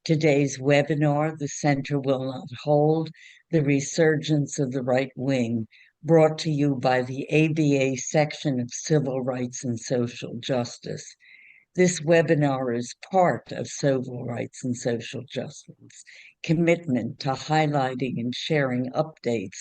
Today's webinar, The Center Will Not Hold, The Resurgence of the Right Wing, brought to you by the ABA section of Civil Rights and Social Justice. This webinar is part of Civil Rights and Social Justice commitment to highlighting and sharing updates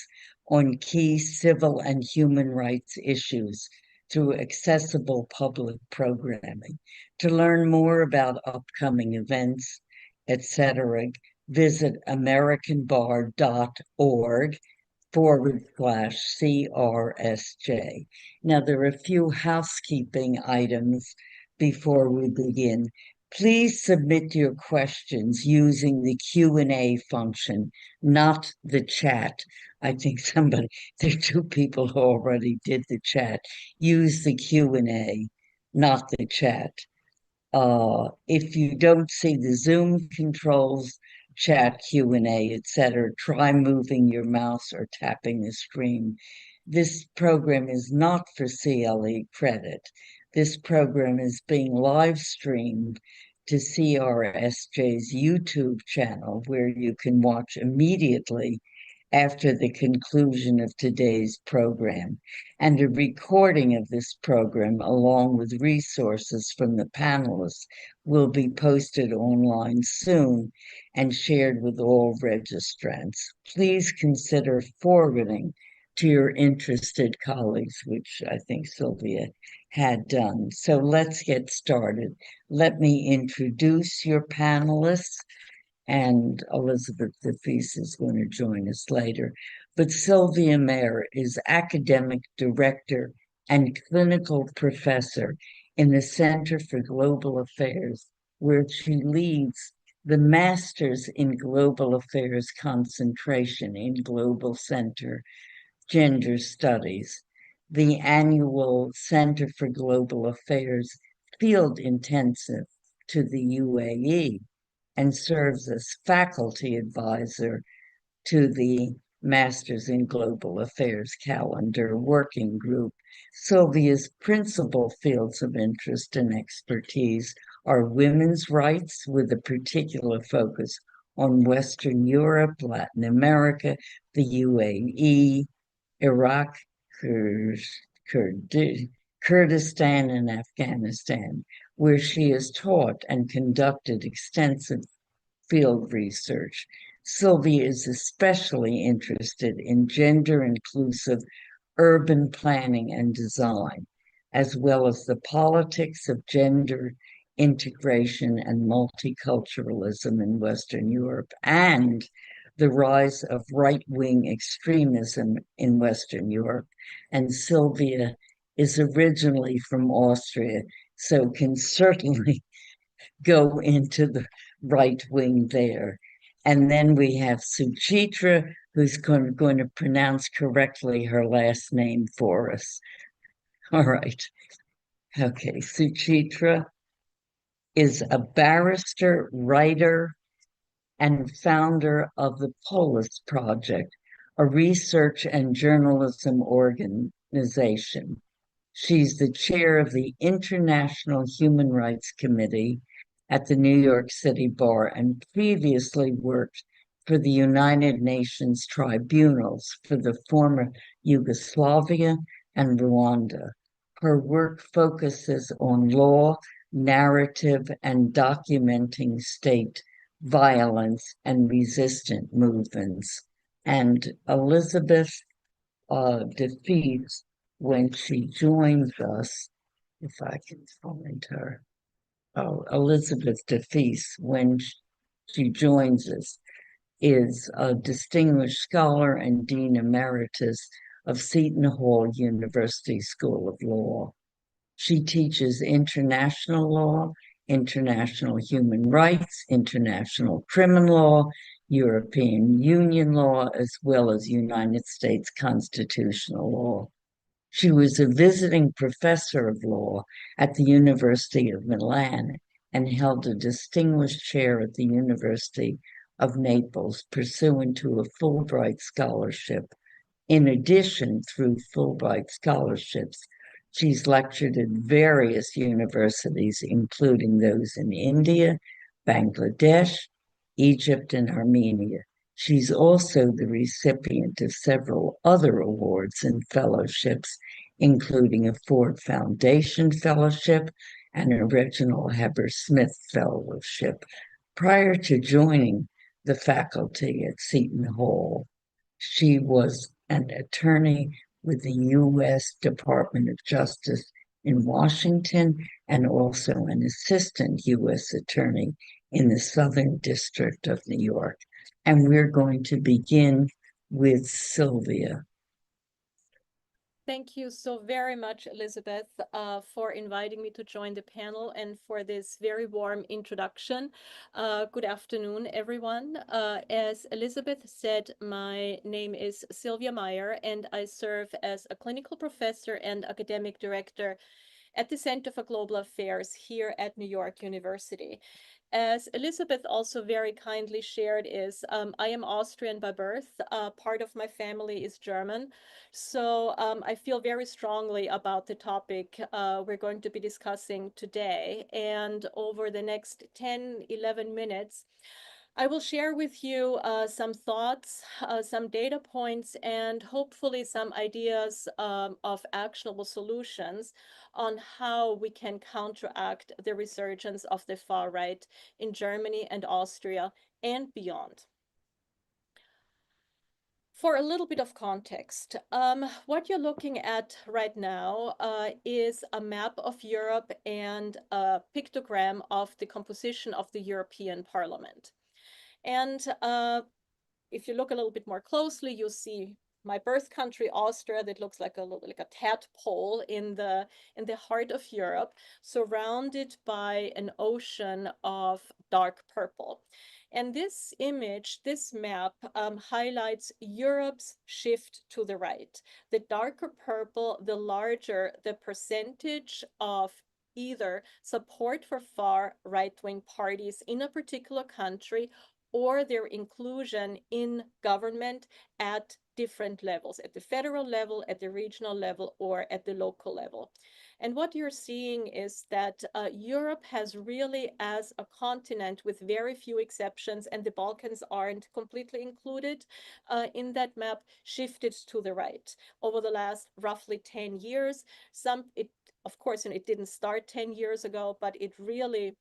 on key civil and human rights issues through accessible public programming. To learn more about upcoming events, etc., visit americanbar.org/CRSJ. Now, there are a few housekeeping items before we begin. Please submit your questions using the Q&A function, not the chat. I think there are two people who already did the chat. Use the Q&A, not the chat. If you don't see the Zoom controls, chat, Q&A, etc., try moving your mouse or tapping the screen. This program is not for CLE credit. This program is being live streamed to CRSJ's YouTube channel, where you can watch immediately after the conclusion of today's program. And a recording of this program, along with resources from the panelists, will be posted online soon and shared with all registrants. Please consider forwarding to your interested colleagues, which I think Sylvia had done. So let's get started. Let me introduce your panelists, and Elizabeth DeFeese is going to join us later. But Sylvia Mayer is academic director and clinical professor in the Center for Global Affairs, where she leads the Masters in Global Affairs concentration in Global Center Gender Studies, the annual Center for Global Affairs field intensive to the UAE, and serves as faculty advisor to the Masters in Global Affairs Calendar Working Group. Sylvia's principal fields of interest and expertise are women's rights, with a particular focus on Western Europe, Latin America, the UAE, Iraq, Kurdistan, and Afghanistan, where she has taught and conducted extensive field research. Sylvia is especially interested in gender-inclusive urban planning and design, as well as the politics of gender integration and multiculturalism in Western Europe, and the rise of right-wing extremism in Western Europe. And Sylvia is originally from Austria, so can certainly go into the right wing there. And then we have Suchitra, who's going to pronounce correctly her last name for us. All right. Okay, Suchitra is a barrister, writer, and founder of the Polis Project, a research and journalism organization. She's the chair of the International Human Rights Committee at the New York City Bar, and previously worked for the United Nations tribunals for the former Yugoslavia and Rwanda. Her work focuses on law, narrative, and documenting state violence and resistant movements. And Elizabeth DeFeese, when she joins us, if I can find her. Elizabeth DeFeese, when she joins us, is a distinguished scholar and Dean Emeritus of Seton Hall University School of Law. She teaches international law, international human rights, international criminal law, European Union law, as well as United States constitutional law. She was a visiting professor of law at the University of Milan and held a distinguished chair at the University of Naples, pursuant to a Fulbright scholarship. In addition, through Fulbright scholarships, she's lectured at various universities, including those in India, Bangladesh, Egypt, and Armenia. She's also the recipient of several other awards and fellowships, including a Ford Foundation Fellowship and a Reginald Heber Smith Fellowship. Prior to joining the faculty at Seton Hall, she was an attorney with the U.S. Department of Justice in Washington and also an assistant U.S. attorney in the Southern District of New York. And we're going to begin with Sylvia. Thank you so very much, Elizabeth, for inviting me to join the panel and for this very warm introduction. Good afternoon, everyone. As Elizabeth said, my name is Sylvia Meyer, and I serve as a clinical professor and academic director at the Center for Global Affairs here at New York University. As Elizabeth also very kindly shared I am Austrian by birth. Part of my family is German. So I feel very strongly about the topic we're going to be discussing today. And over the next 10, 11 minutes, I will share with you some thoughts, some data points, and hopefully some ideas of actionable solutions on how we can counteract the resurgence of the far right in Germany and Austria and beyond. For a little bit of context, what you're looking at right now is a map of Europe and a pictogram of the composition of the European Parliament. And if you look a little bit more closely, you'll see my birth country, Austria, that looks like a tadpole in the heart of Europe, surrounded by an ocean of dark purple. And this image, this map, highlights Europe's shift to the right. The darker purple, the larger the percentage of either support for far right-wing parties in a particular country or their inclusion in government at different levels, at the federal level, at the regional level, or at the local level. And what you're seeing is that Europe has really, as a continent with very few exceptions, and the Balkans aren't completely included in that map, shifted to the right over the last roughly 10 years. Of course, it didn't start 10 years ago, but it really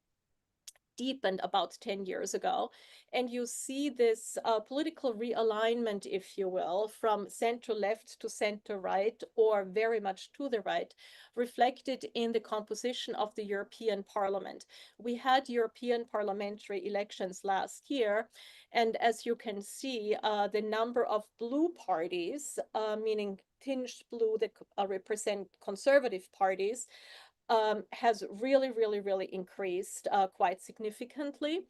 deepened about 10 years ago. And you see this political realignment, if you will, from center left to center right, or very much to the right, reflected in the composition of the European Parliament. We had European parliamentary elections last year. And as you can see, the number of blue parties, meaning tinged blue that represent conservative parties, has really increased quite significantly.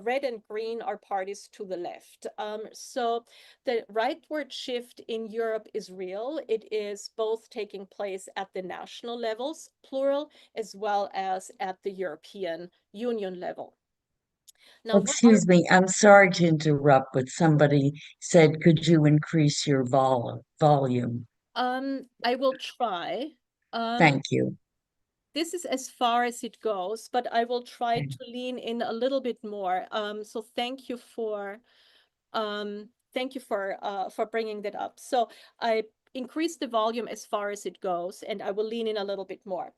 Red and green are parties to the left. So the rightward shift in Europe is real. It is both taking place at the national levels, plural, as well as at the European Union level. Now, Excuse me, I'm sorry to interrupt, but somebody said, could you increase your volume? I will try. Thank you. This is as far as it goes, but I will try Okay. to lean in a little bit more. So thank you for bringing that up. So I increase the volume as far as it goes, and I will lean in a little bit more.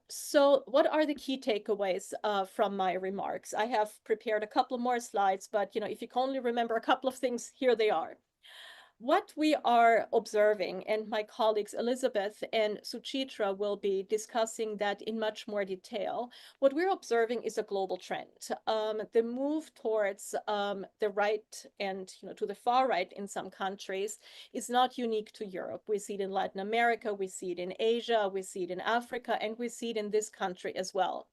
So what are the key takeaways from my remarks? I have prepared a couple more slides, but if you can only remember a couple of things, here they are. What we are observing, and my colleagues Elizabeth and Suchitra will be discussing that in much more detail, what we're observing is a global trend. The move towards the right and to the far right in some countries is not unique to Europe. We see it in Latin America, we see it in Asia, we see it in Africa, and we see it in this country as well.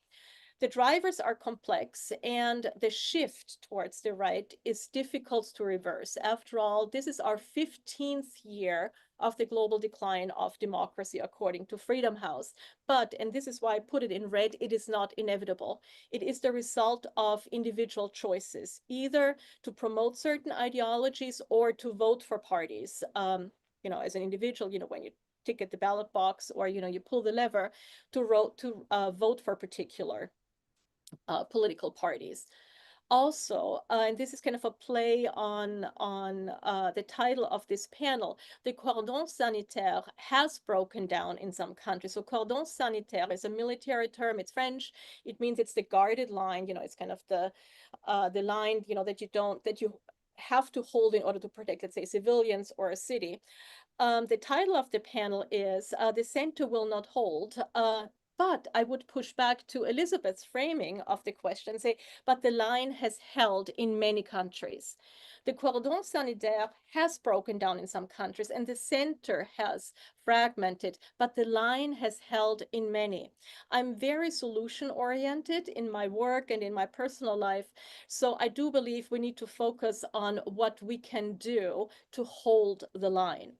The drivers are complex, and the shift towards the right is difficult to reverse. After all, this is our 15th year of the global decline of democracy, according to Freedom House. But, and this is why I put it in red, it is not inevitable. It is the result of individual choices, either to promote certain ideologies or to vote for parties. As an individual, when you tick at the ballot box, or you pull the lever to vote for particular political parties. Also, and this is kind of a play on the title of this panel, the cordon sanitaire has broken down in some countries. So cordon sanitaire is a military term. It's French. It means it's the guarded line. It's kind of the line, that you have to hold in order to protect, let's say, civilians or a city. The title of the panel is The Center Will Not Hold. But I would push back to Elizabeth's framing of the question, say, but the line has held in many countries. The cordon sanitaire has broken down in some countries and the center has fragmented, but the line has held in many. I'm very solution oriented in my work and in my personal life. So I do believe we need to focus on what we can do to hold the line.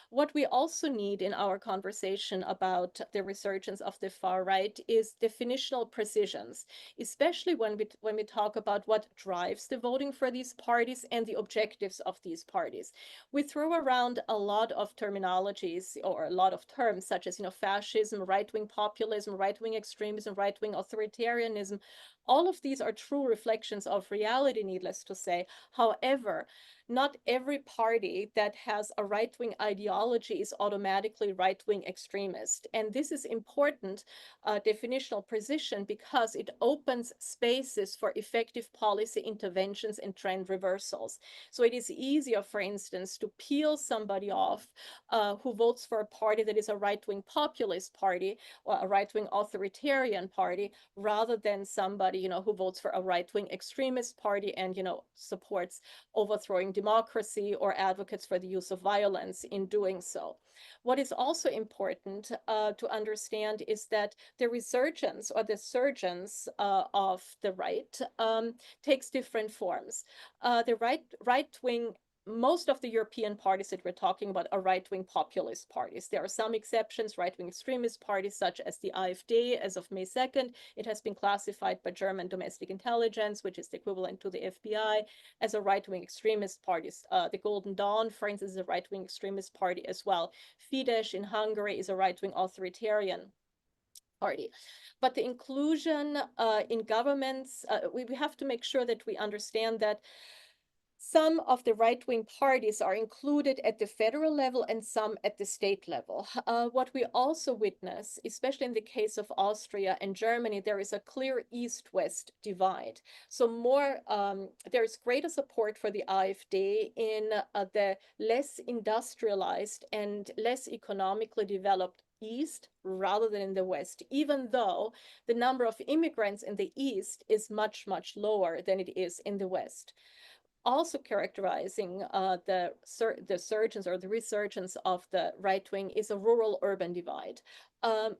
What we also need in our conversation about the resurgence of the far right is definitional precisions, especially when we talk about what drives the voting for these parties and the objectives of these parties. We throw around a lot of terminologies or a lot of terms such as fascism, right-wing populism, right-wing extremism, right-wing authoritarianism. All of these are true reflections of reality, needless to say. However, not every party that has a right-wing ideology is automatically right-wing extremist. And this is important definitional precision because it opens spaces for effective policy interventions and trend reversals. So it is easier, for instance, to peel somebody off who votes for a party that is a right-wing populist party or a right-wing authoritarian party rather than somebody, who votes for a right-wing extremist party and, supports overthrowing democracy or advocates for the use of violence in doing so. What is also important to understand is that the resurgence or the surgence of the right takes different forms. The right wing, most of the European parties that we're talking about are right-wing populist parties. There are some exceptions, right-wing extremist parties such as the AfD. As of May 2nd, it has been classified by German domestic intelligence, which is the equivalent to the FBI, as a right-wing extremist party. The Golden Dawn, for instance, is a right-wing extremist party as well. Fidesz in Hungary is a right-wing authoritarian party. But the inclusion in governments, we have to make sure that we understand that some of the right-wing parties are included at the federal level and some at the state level. What we also witness, especially in the case of Austria and Germany, there is a clear East-West divide. So there is greater support for the AfD in the less industrialized and less economically developed East rather than in the West, even though the number of immigrants in the East is much, much lower than it is in the West. Also characterizing the surgence or the resurgence of the right wing is a rural-urban divide.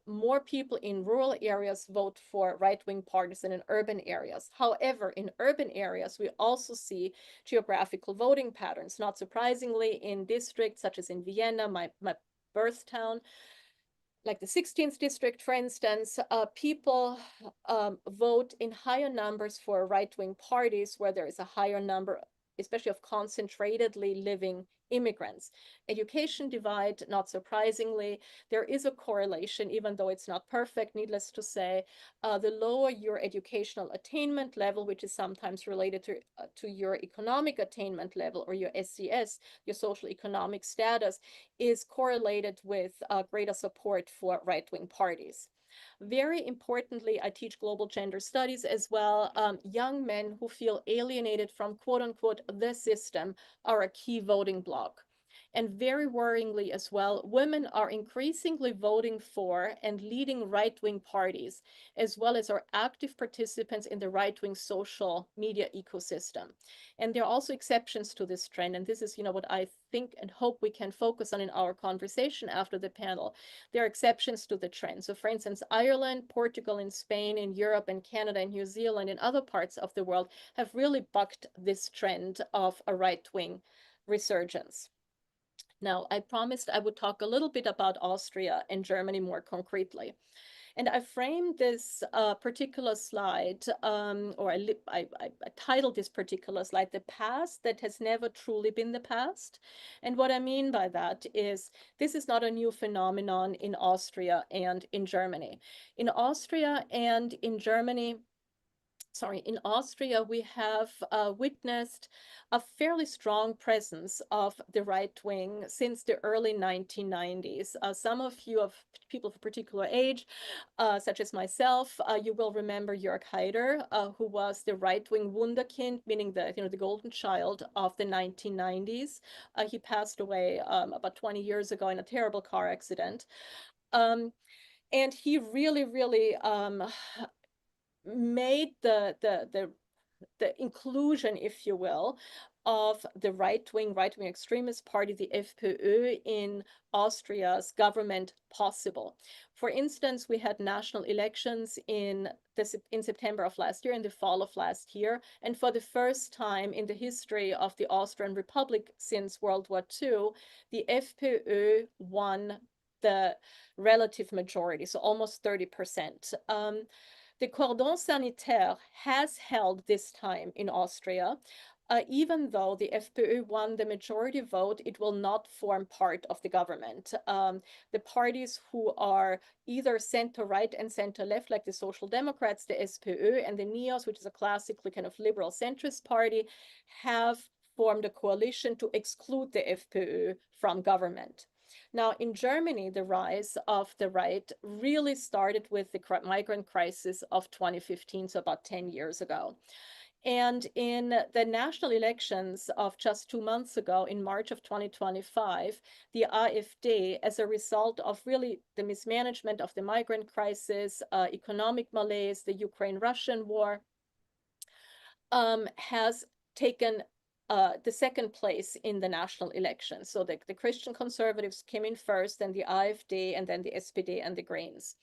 More people in rural areas vote for right-wing parties than in urban areas. However, in urban areas, we also see geographical voting patterns. Not surprisingly, in districts such as in Vienna, my birth town, like the 16th district, for instance, people vote in higher numbers for right-wing parties where there is a higher number, especially of concentratedly living immigrants. Education divide, not surprisingly, there is a correlation, even though it's not perfect, needless to say. The lower your educational attainment level, which is sometimes related to your economic attainment level or your SES, your social economic status, is correlated with greater support for right-wing parties. Very importantly, I teach global gender studies as well. Young men who feel alienated from quote unquote the system are a key voting bloc. And very worryingly as well, women are increasingly voting for and leading right-wing parties, as well as are active participants in the right-wing social media ecosystem. And there are also exceptions to this trend. And this is, what I think and hope we can focus on in our conversation after the panel. There are exceptions to the trend. So for instance, Ireland, Portugal, and Spain, in Europe and Canada and New Zealand and other parts of the world have really bucked this trend of a right-wing resurgence. Now, I promised I would talk a little bit about Austria and Germany more concretely. And I framed this particular slide, or I titled this particular slide, "The Past That Has Never Truly Been the Past." And what I mean by that is this is not a new phenomenon in Austria and in Germany. In Austria and in Germany, sorry, in Austria, we have witnessed a fairly strong presence of the right wing since the early 1990s. Some of you, of people of a particular age, such as myself, you will remember Jörg Haider, who was the right-wing Wunderkind, meaning the golden child of the 1990s. He passed away about 20 years ago in a terrible car accident. And he really, really made the inclusion, if you will, of the right-wing extremist party, the FPÖ, in Austria's government possible. For instance, we had national elections in September of last year, in the fall of last year, and for the first time in the history of the Austrian Republic since World War II, the FPÖ won the relative majority, so almost 30%. The cordon sanitaire has held this time in Austria. Even though the FPÖ won the majority vote, it will not form part of the government. The parties who are either center-right and center-left, like the Social Democrats, the SPÖ, and the NEOS, which is a classically kind of liberal centrist party, have formed a coalition to exclude the FPÖ from government. Now, in Germany, the rise of the right really started with the migrant crisis of 2015, so about 10 years ago. And in the national elections of just 2 months ago, in March of 2025, the AfD, as a result of really the mismanagement of the migrant crisis, economic malaise, the Ukraine-Russian war, has taken the second place in the national election. So the Christian conservatives came in first, then the AfD, and then the SPD and the Greens.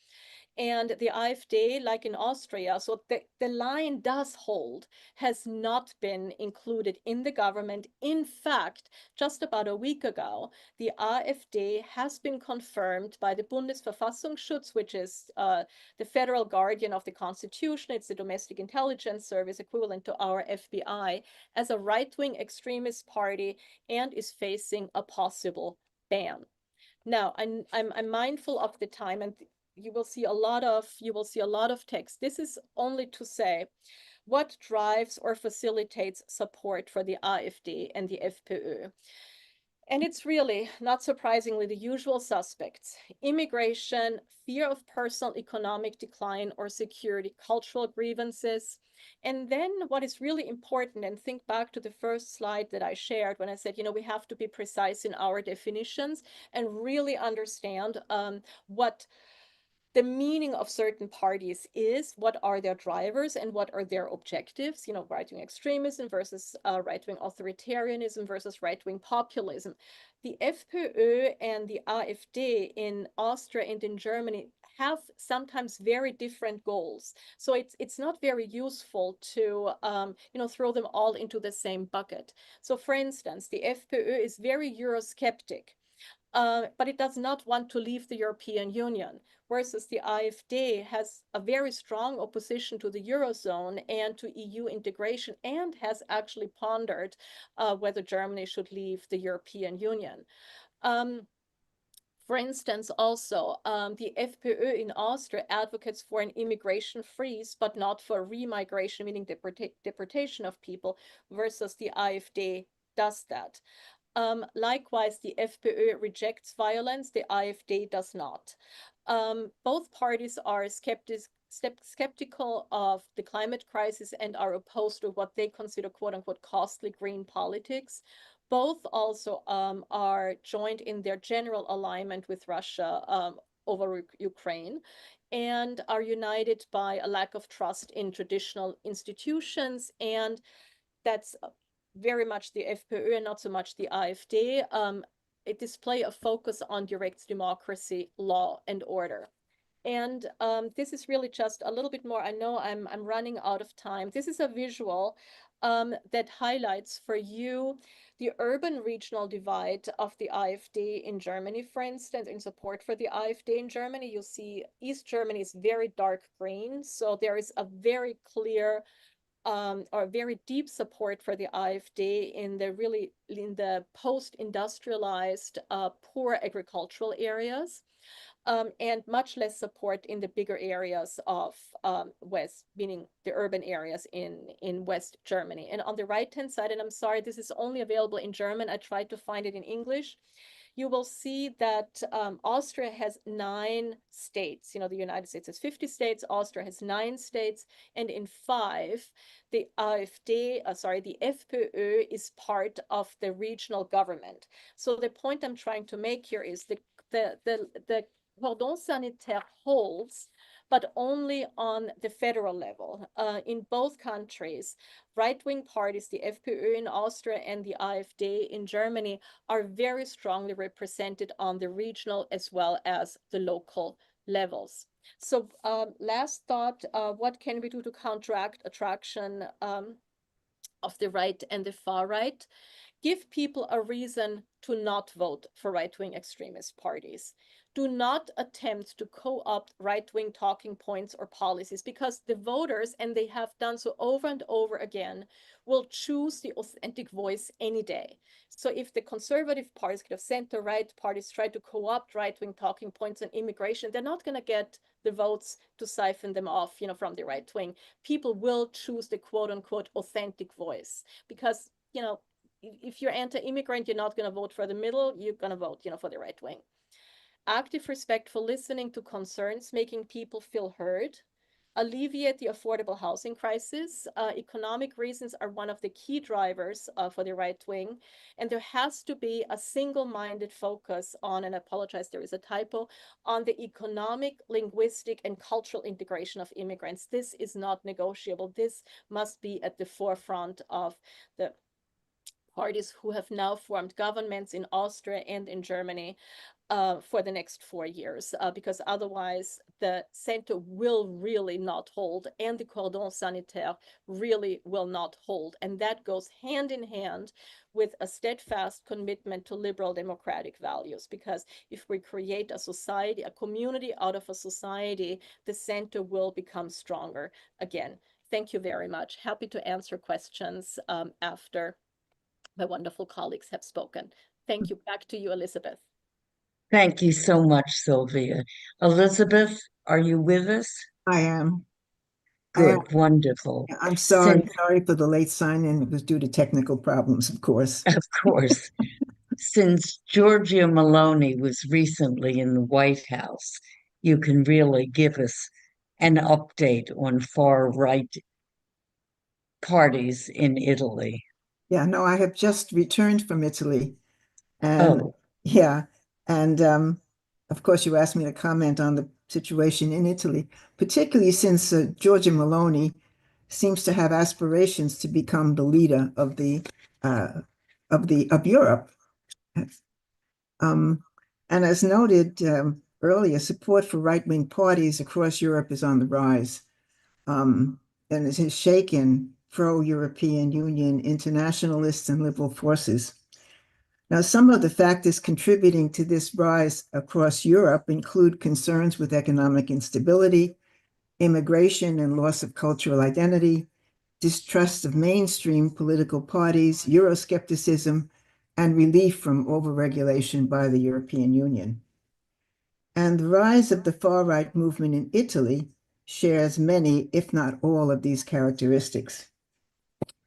And the AfD, like in Austria, so the line does hold, has not been included in the government. In fact, just about a week ago, the AfD has been confirmed by the Bundesverfassungsschutz, which is the federal guardian of the Constitution. It's the domestic intelligence service equivalent to our FBI, as a right-wing extremist party, and is facing a possible ban. Now, I'm mindful of the time, and you will see a lot of text. This is only to say what drives or facilitates support for the AfD and the FPÖ. And it's really, not surprisingly, the usual suspects: immigration, fear of personal economic decline or security, cultural grievances. And then what is really important, and think back to the first slide that I shared when I said, we have to be precise in our definitions and really understand what the meaning of certain parties is, what are their drivers and what are their objectives, right-wing extremism versus right-wing authoritarianism versus right-wing populism. The FPÖ and the AfD in Austria and in Germany have sometimes very different goals. So it's not very useful to throw them all into the same bucket. So for instance, the FPÖ is very Eurosceptic. But it does not want to leave the European Union, whereas the AfD has a very strong opposition to the Eurozone and to EU integration, and has actually pondered whether Germany should leave the European Union. For instance, also, the FPÖ in Austria advocates for an immigration freeze, but not for remigration, meaning deportation of people, versus the AfD does that. Likewise, the FPÖ rejects violence, the AfD does not. Both parties are skeptical of the climate crisis and are opposed to what they consider quote unquote costly green politics. Both also are joined in their general alignment with Russia over Ukraine, and are united by a lack of trust in traditional institutions. And that's very much the FPÖ and not so much the AfD. It display a focus on direct democracy, law, and order. And this is really just a little bit more. I know I'm running out of time. This is a visual that highlights for you the urban regional divide of the AfD in Germany, for instance, in support for the AfD in Germany. You see East Germany is very dark green. So there is a very clear or very deep support for the AfD in the post-industrialized, poor agricultural areas. and much less support in the bigger areas of West, meaning the urban areas in West Germany. And on the right-hand side, and I'm sorry, this is only available in German. I tried to find it in English. You will see that Austria has 9 states. You know, the United States has 50 states. Austria has 9 states. And in 5, the the FPÖ is part of the regional government. So the point I'm trying to make here is the cordon sanitaire holds, but only on the federal level. In both countries, right-wing parties, the FPÖ in Austria and the AfD in Germany, are very strongly represented on the regional as well as the local levels. So last thought, what can we do to counteract attraction of the right and the far right? Give people a reason to not vote for right-wing extremist parties. Do not attempt to co-opt right-wing talking points or policies, because the voters, and they have done so over and over again, will choose the authentic voice any day. So if the conservative parties, kind of center-right parties, try to co-opt right-wing talking points on immigration, they're not going to get the votes to siphon them off, you know, from the right wing. People will choose the quote-unquote authentic voice, because, you know, if you're anti-immigrant, you're not going to vote for the middle, you're going to vote, you know, for the right wing. Active, respectful listening to concerns, making people feel heard, alleviate the affordable housing crisis. Economic reasons are one of the key drivers for the right wing, and there has to be a single-minded focus on, and I apologize, there is a typo, on the economic, linguistic, and cultural integration of immigrants. This is not negotiable. This must be at the forefront of the parties who have now formed governments in Austria and in Germany for the next 4 years, because otherwise the center will really not hold, and the cordon sanitaire really will not hold. And that goes hand in hand with a steadfast commitment to liberal democratic values, because if we create a society, a community out of a society, the center will become stronger again. Thank you very much. Happy to answer questions after my wonderful colleagues have spoken. Thank you. Back to you, Elizabeth. Thank you so much, Sylvia. Elizabeth, are you with us? I am. Good, wonderful. I'm Since, sorry for the late sign-in. It was due to technical problems, of course. of course, since Giorgia Meloni was recently in the White House, you can really give us an update on far right parties in Italy. Yeah, no, I have just returned from Italy. And Oh, yeah, and of course, you asked me to comment on the situation in Italy, particularly since Giorgia Meloni seems to have aspirations to become the leader of Europe. And as noted earlier, support for right-wing parties across Europe is on the rise, and it has shaken pro-European Union internationalists and liberal forces. Now, some of the factors contributing to this rise across Europe include concerns with economic instability, immigration and loss of cultural identity, distrust of mainstream political parties, Euroscepticism, and relief from overregulation by the European Union. And the rise of the far-right movement in Italy shares many, if not all, of these characteristics.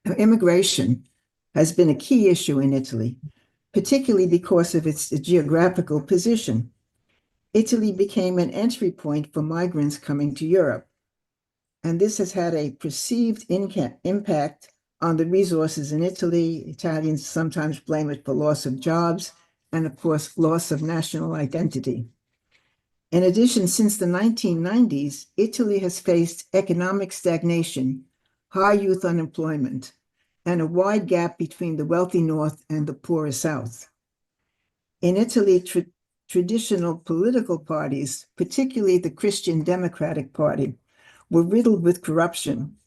Now, immigration has been a key issue in Italy, particularly because of its geographical position. Italy became an entry point for migrants coming to Europe, and this has had a perceived impact on the resources in Italy. Italians sometimes blame it for loss of jobs and, of course, loss of national identity. In addition, since the 1990s, Italy has faced economic stagnation, high youth unemployment, and a wide gap between the wealthy North and the poorer South. In Italy, traditional political parties, particularly the Christian Democratic Party, were riddled with corruption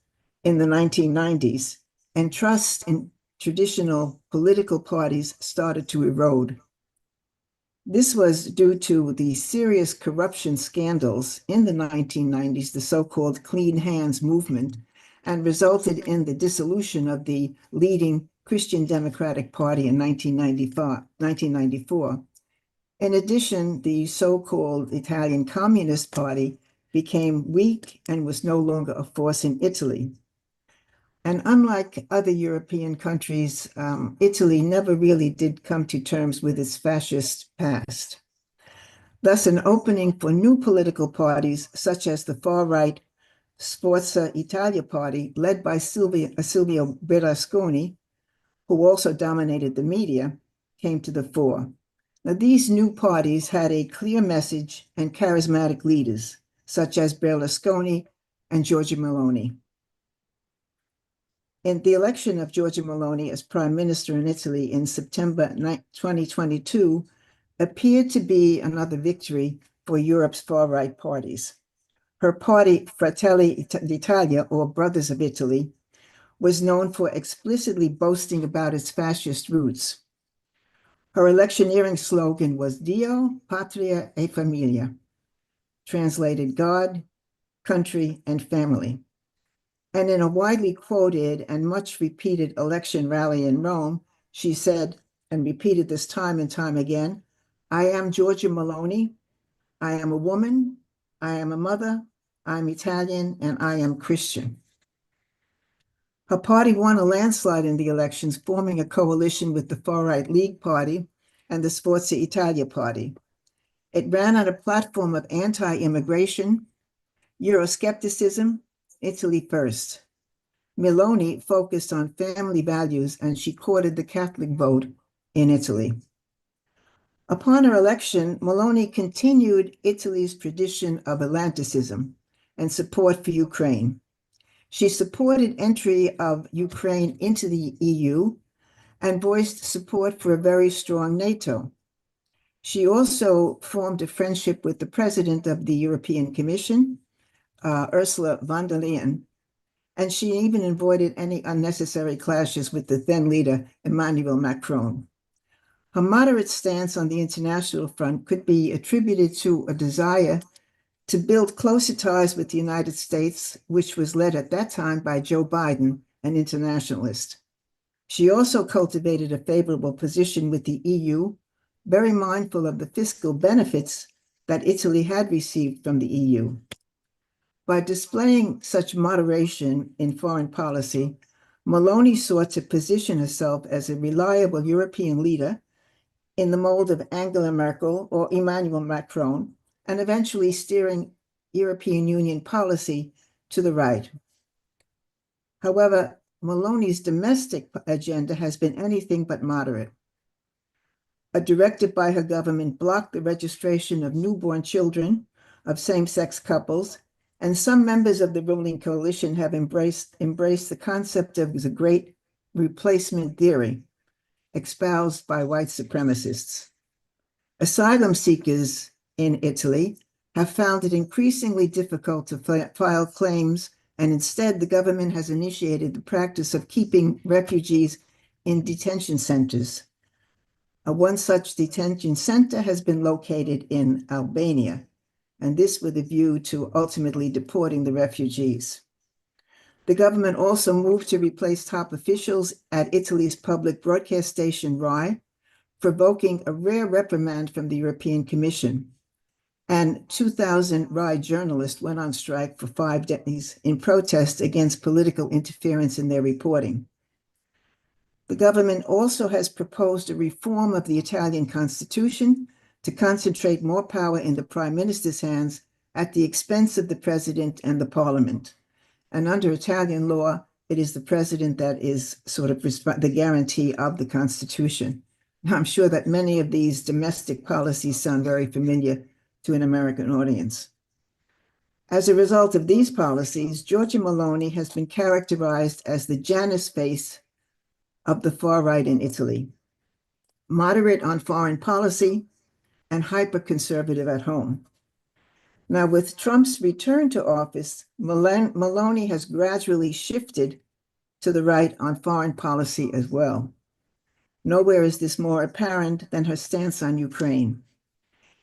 in the 1990s, and trust in traditional political parties started to erode. This was due to the serious corruption scandals in the 1990s, the so-called Clean Hands movement, and resulted in the dissolution of the leading Christian Democratic Party in 1994. In addition, the so-called Italian Communist Party became weak and was no longer a force in Italy. And unlike other European countries, Italy never really did come to terms with its fascist past. Thus, an opening for new political parties, such as the far-right Sforza Italia party, led by Silvio Berlusconi, who also dominated the media, came to the fore. Now, these new parties had a clear message and charismatic leaders, such as Berlusconi and Giorgia Meloni. In the election of Giorgia Meloni as prime minister in Italy in September 2022 appeared to be another victory for Europe's far-right parties. Her party, Fratelli d'Italia, or Brothers of Italy, was known for explicitly boasting about its fascist roots. Her electioneering slogan was Dio, Patria e Familia, translated God, country, and family. And in a widely quoted and much repeated election rally in Rome, she said, and repeated this time and time again, I am Giorgia Meloni, I am a woman, I am a mother, I'm Italian, and I am Christian. Her party won a landslide in the elections, forming a coalition with the far-right League Party and the Sforza Italia party. It ran on a platform of anti-immigration, Euroscepticism, Italy first. Meloni focused on family values, and she courted the Catholic vote in Italy. Upon her election, Meloni continued Italy's tradition of Atlanticism and support for Ukraine. She supported entry of Ukraine into the EU and voiced support for a very strong NATO. She also formed a friendship with the president of the European Commission, Ursula von der Leyen, and she even avoided any unnecessary clashes with the then leader, Emmanuel Macron. Her moderate stance on the international front could be attributed to a desire to build closer ties with the United States, which was led at that time by Joe Biden, an internationalist. She also cultivated a favorable position with the EU, very mindful of the fiscal benefits that Italy had received from the EU. By displaying such moderation in foreign policy, Meloni sought to position herself as a reliable European leader in the mold of Angela Merkel or Emmanuel Macron, and eventually steering European Union policy to the right. However, Meloni's domestic agenda has been anything but moderate. A directive by her government blocked the registration of newborn children of same-sex couples, and some members of the ruling coalition have embraced the concept of the great replacement theory, espoused by white supremacists. Asylum seekers in Italy have found it increasingly difficult to file claims, and instead the government has initiated the practice of keeping refugees in detention centers. One such detention center has been located in Albania, and this with a view to ultimately deporting the refugees. The government also moved to replace top officials at Italy's public broadcast station RAI, provoking a rare reprimand from the European Commission. And 2,000 RAI journalists went on strike for 5 days in protest against political interference in their reporting. The government also has proposed a reform of the Italian constitution to concentrate more power in the prime minister's hands at the expense of the president and the parliament. And under Italian law, it is the president that is sort of the guarantee of the constitution. Now, I'm sure that many of these domestic policies sound very familiar to an American audience. As a result of these policies, Giorgia Meloni has been characterized as the Janus face of the far right in Italy, moderate on foreign policy and hyper-conservative at home. Now, with Trump's return to office, Meloni has gradually shifted to the right on foreign policy as well. Nowhere is this more apparent than her stance on Ukraine.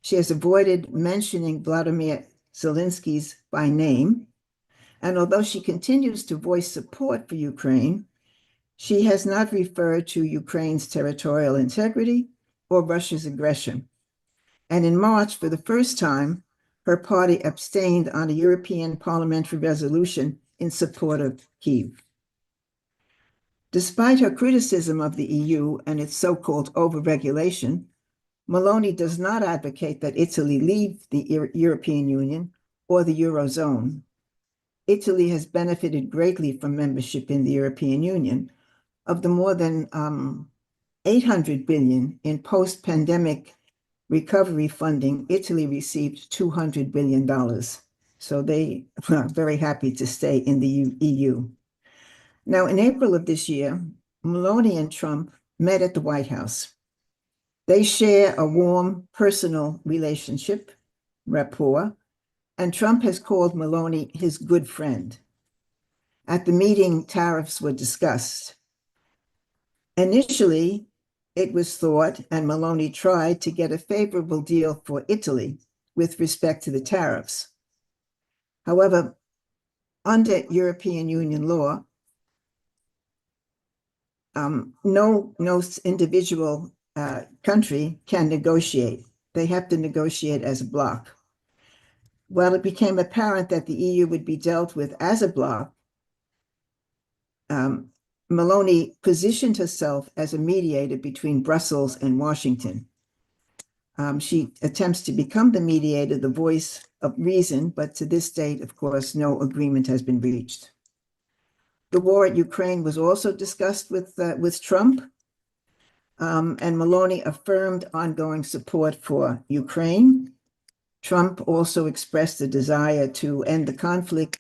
She has avoided mentioning Vladimir Zelensky by name, and although she continues to voice support for Ukraine, she has not referred to Ukraine's territorial integrity or Russia's aggression. And in March, for the first time, her party abstained on a European parliamentary resolution in support of Kyiv. Despite her criticism of the EU and its so-called overregulation, Meloni does not advocate that Italy leave the European Union or the Eurozone. Italy has benefited greatly from membership in the European Union. Of the more than 800 billion in post-pandemic recovery funding, Italy received $200 billion. So they are very happy to stay in the EU. Now, in April of this year, Meloni and Trump met at the White House. They share a warm personal relationship, rapport, and Trump has called Meloni his good friend. At the meeting, tariffs were discussed. Initially, it was thought, and Meloni tried to get a favorable deal for Italy with respect to the tariffs. However, under European Union law, no individual country can negotiate. They have to negotiate as a bloc. While it became apparent that the EU would be dealt with as a bloc, Meloni positioned herself as a mediator between Brussels and Washington. She attempts to become the mediator, the voice of reason, but to this date, of course, no agreement has been reached. The war at Ukraine was also discussed with Trump, and Meloni affirmed ongoing support for Ukraine. Trump also expressed a desire to end the conflict,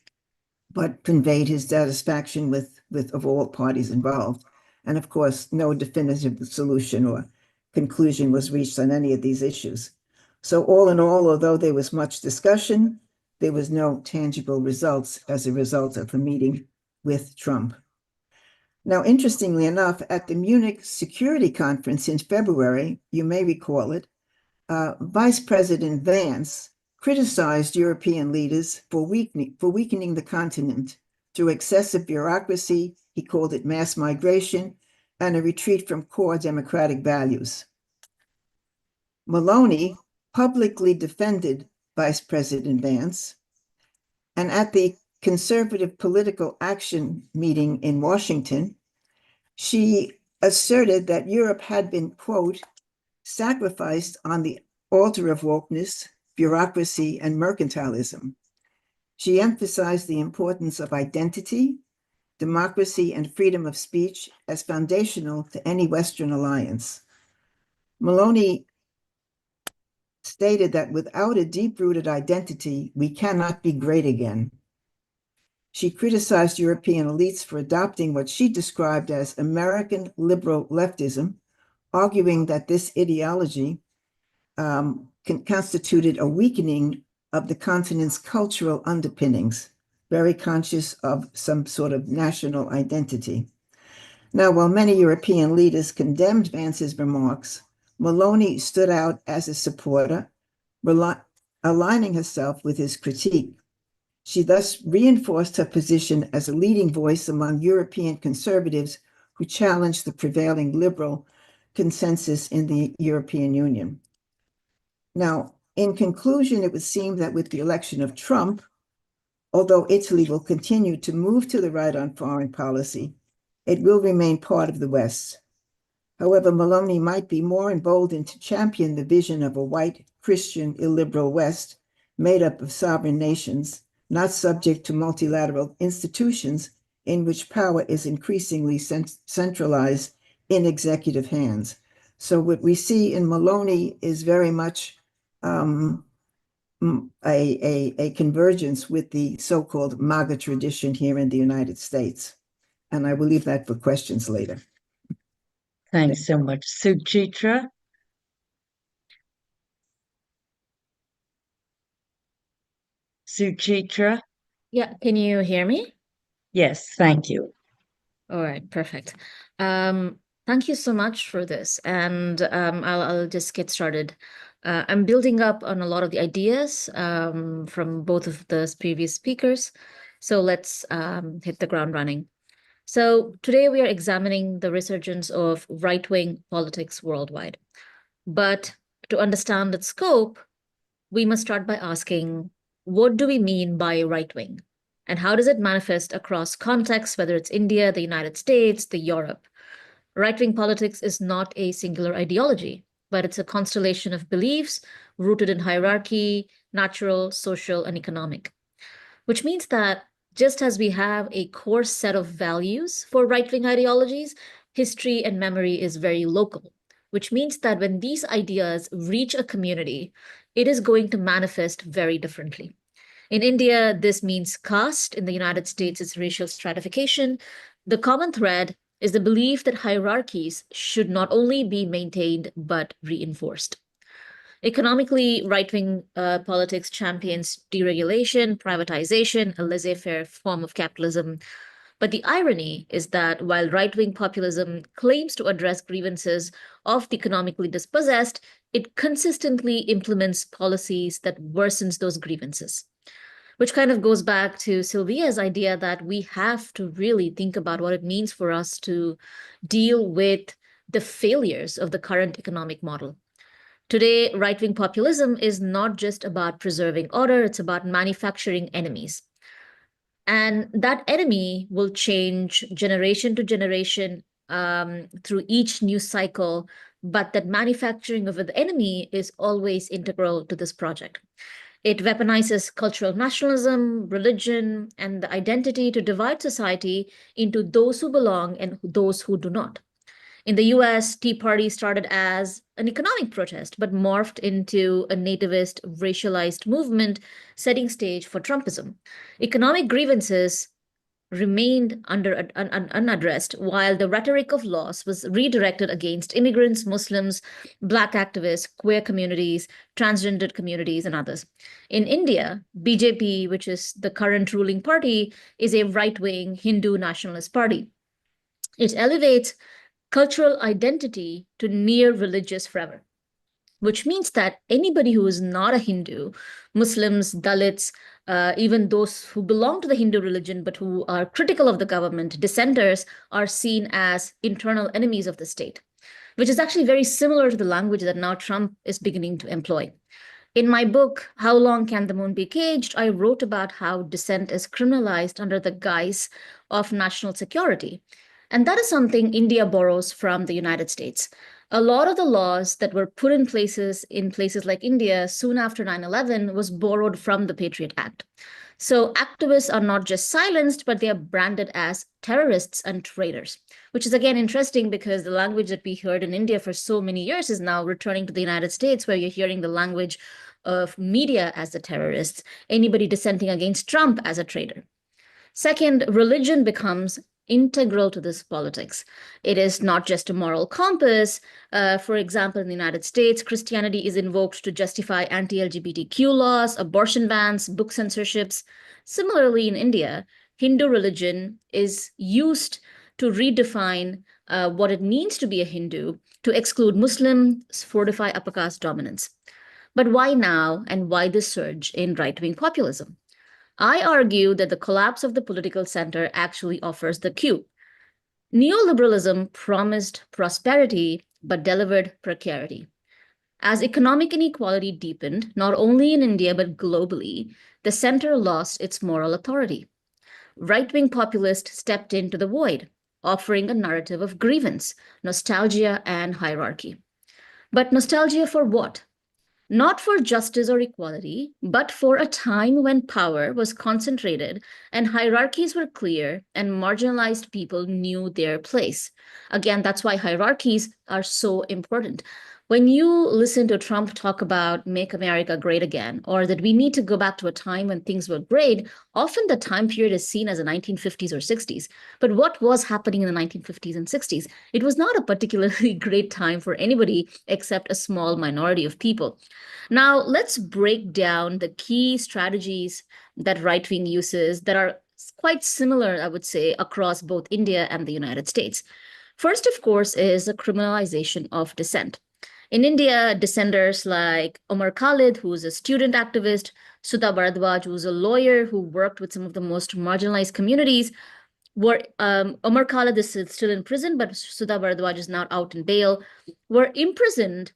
but conveyed his satisfaction of all parties involved. And of course, no definitive solution or conclusion was reached on any of these issues. So all in all, although there was much discussion, there was no tangible results as a result of the meeting with Trump. Now, interestingly enough, at the Munich Security Conference in February, you may recall it, Vice President Vance criticized European leaders for weakening the continent through excessive bureaucracy. He called it mass migration and a retreat from core democratic values. Meloni publicly defended Vice President Vance, and at the Conservative Political Action meeting in Washington, she asserted that Europe had been, quote, sacrificed on the altar of wokeness, bureaucracy, and mercantilism. She emphasized the importance of identity, democracy, and freedom of speech as foundational to any Western alliance. Meloni stated that without a deep-rooted identity, we cannot be great again. She criticized European elites for adopting what she described as American liberal leftism, arguing that this ideology constituted a weakening of the continent's cultural underpinnings, very conscious of some sort of national identity. Now, while many European leaders condemned Vance's remarks, Meloni stood out as a supporter, aligning herself with his critique. She thus reinforced her position as a leading voice among European conservatives who challenged the prevailing liberal consensus in the European Union. Now, in conclusion, it would seem that with the election of Trump, although Italy will continue to move to the right on foreign policy, it will remain part of the West. However, Meloni might be more emboldened to champion the vision of a white Christian illiberal West made up of sovereign nations, not subject to multilateral institutions in which power is increasingly centralized in executive hands. So what we see in Meloni is very much a convergence with the so-called MAGA tradition here in the United States. And I will leave that for questions later. Thanks so much. Suchitra? Suchitra? Yeah, can you hear me? Yes, thank you. All right, perfect. Thank you so much for this. And I'll just get started. I'm building up on a lot of the ideas from both of the previous speakers. So let's hit the ground running. So today we are examining the resurgence of right-wing politics worldwide. But To understand its scope, we must start by asking, what do we mean by right wing? And how does it manifest across contexts, whether it's India, the United States, the Europe? Right-wing politics is not a singular ideology, but it's a constellation of beliefs rooted in hierarchy, natural, social, and economic. Which means that just as we have a core set of values for right-wing ideologies, history and memory is very local, which means that when these ideas reach a community, it is going to manifest very differently. In India, this means caste. In the United States, it's racial stratification. The common thread is the belief that hierarchies should not only be maintained, but reinforced. Economically, right-wing politics champions deregulation, privatization, a laissez-faire form of capitalism. But the irony is that while right-wing populism claims to address grievances of the economically dispossessed, it consistently implements policies that worsens those grievances. Which kind of goes back to Sylvia's idea that we have to really think about what it means for us to deal with the failures of the current economic model. Today, right-wing populism is not just about preserving order, it's about manufacturing enemies. And that enemy will change generation to generation through each new cycle, but that manufacturing of the enemy is always integral to this project. It weaponizes cultural nationalism, religion, and the identity to divide society into those who belong and those who do not. In the US, Tea Party started as an economic protest, but morphed into a nativist, racialized movement, setting stage for Trumpism. Economic grievances remained unaddressed, while the rhetoric of loss was redirected against immigrants, Muslims, Black activists, queer communities, transgendered communities, and others. In India, BJP, which is the current ruling party, is a right-wing Hindu nationalist party. It elevates cultural identity to near religious fervor, which means that anybody who is not a Hindu, Muslims, Dalits, even those who belong to the Hindu religion but who are critical of the government, dissenters, are seen as internal enemies of the state, which is actually very similar to the language that now Trump is beginning to employ. In my book, How Long Can the Moon Be Caged?, I wrote about how dissent is criminalized under the guise of national security. And that is something India borrows from the United States. A lot of the laws that were put in places like India soon after 9/11 was borrowed from the Patriot Act. So activists are not just silenced, but they are branded as terrorists and traitors, which is again interesting because the language that we heard in India for so many years is now returning to the United States, where you're hearing the language of media as the terrorists, anybody dissenting against Trump as a traitor. Second, religion becomes integral to this politics. It is not just a moral compass. For example, in the United States, Christianity is invoked to justify anti-LGBTQ laws, abortion bans, book censorships. Similarly, in India, Hindu religion is used to redefine what it means to be a Hindu, to exclude Muslims, fortify upper caste dominance. But why now, and why this surge in right-wing populism? I argue that the collapse of the political center actually offers the cue. Neoliberalism promised prosperity, but delivered precarity. As economic inequality deepened, not only in India, but globally, the center lost its moral authority. Right-wing populists stepped into the void, offering a narrative of grievance, nostalgia, and hierarchy. But nostalgia for what? Not for justice or equality, but for a time when power was concentrated and hierarchies were clear and marginalized people knew their place. Again, that's why hierarchies are so important. When you listen to Trump talk about make America great again, or that we need to go back to a time when things were great, often the time period is seen as the 1950s or 60s. But what was happening in the 1950s and 60s? It was not a particularly great time for anybody except a small minority of people. Now, let's break down the key strategies that right-wing uses that are quite similar, I would say, across both India and the United States. First, of course, is the criminalization of dissent. In India, dissenters like Omar Khalid, who is a student activist, Sudha Bharadwaj, who is a lawyer who worked with some of the most marginalized communities, were Omar Khalid is still in prison, but Sudha Bharadwaj is now out in bail, were imprisoned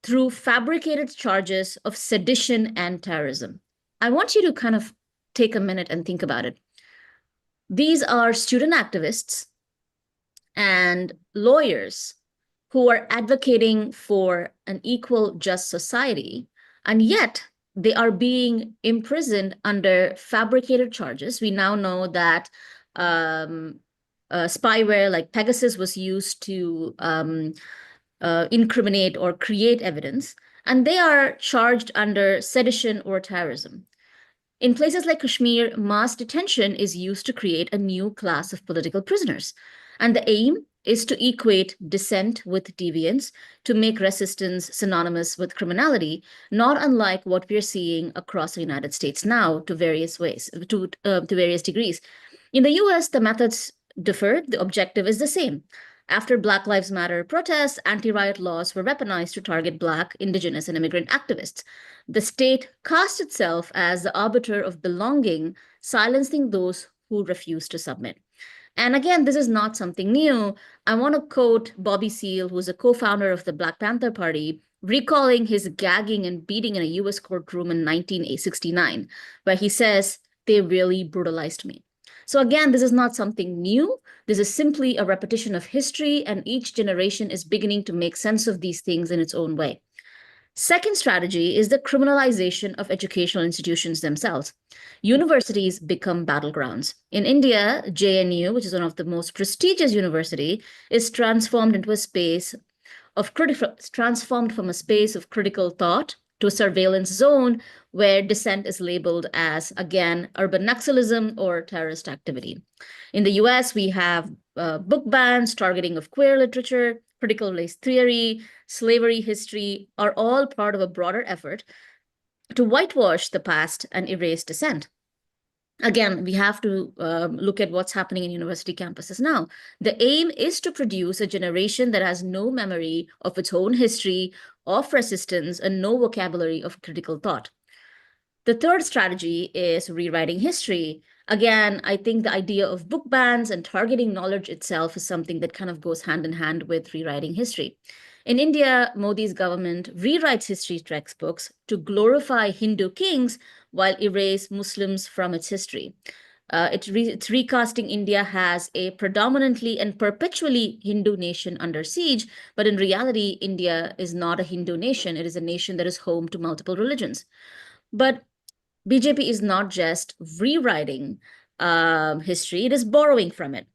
through fabricated charges of sedition and terrorism. I want you to kind of take a minute and think about it. These are student activists and lawyers who are advocating for an equal, just society, and yet they are being imprisoned under fabricated charges. We now know that spyware like Pegasus was used to incriminate or create evidence, and they are charged under sedition or terrorism. In places like Kashmir, mass detention is used to create a new class of political prisoners. And the aim is to equate dissent with deviance, to make resistance synonymous with criminality, not unlike what we're seeing across the United States now to various ways, to various degrees. In the US, the methods differ. The objective is the same. After Black Lives Matter protests, anti-riot laws were weaponized to target Black, Indigenous, and immigrant activists. The state cast itself as the arbiter of belonging, silencing those who refuse to submit. And again, this is not something new. I want to quote Bobby Seale, who's a co-founder of the Black Panther Party, recalling his gagging and beating in a US courtroom in 1969, where he says, "They really brutalized me." So again, this is not something new. This is simply a repetition of history, and each generation is beginning to make sense of these things in its own way. Second strategy is the criminalization of educational institutions themselves. Universities become battlegrounds. In India, JNU, which is one of the most prestigious universities, is transformed from a space of critical thought to a surveillance zone where dissent is labeled as, again, urban Naxalism or terrorist activity. In the US, we have book bans, targeting of queer literature, critical race theory, slavery history are all part of a broader effort to whitewash the past and erase dissent. Again, we have to look at what's happening in university campuses now. The aim is to produce a generation that has no memory of its own history, of resistance, and no vocabulary of critical thought. The third strategy is rewriting history. Again, I think the idea of book bans and targeting knowledge itself is something that kind of goes hand in hand with rewriting history. In India, Modi's government rewrites history textbooks to glorify Hindu kings while erase Muslims from its history. It's recasting India as a predominantly and perpetually Hindu nation under siege, but in reality, India is not a Hindu nation. It is a nation that is home to multiple religions. But BJP is not just rewriting history, it is borrowing from it.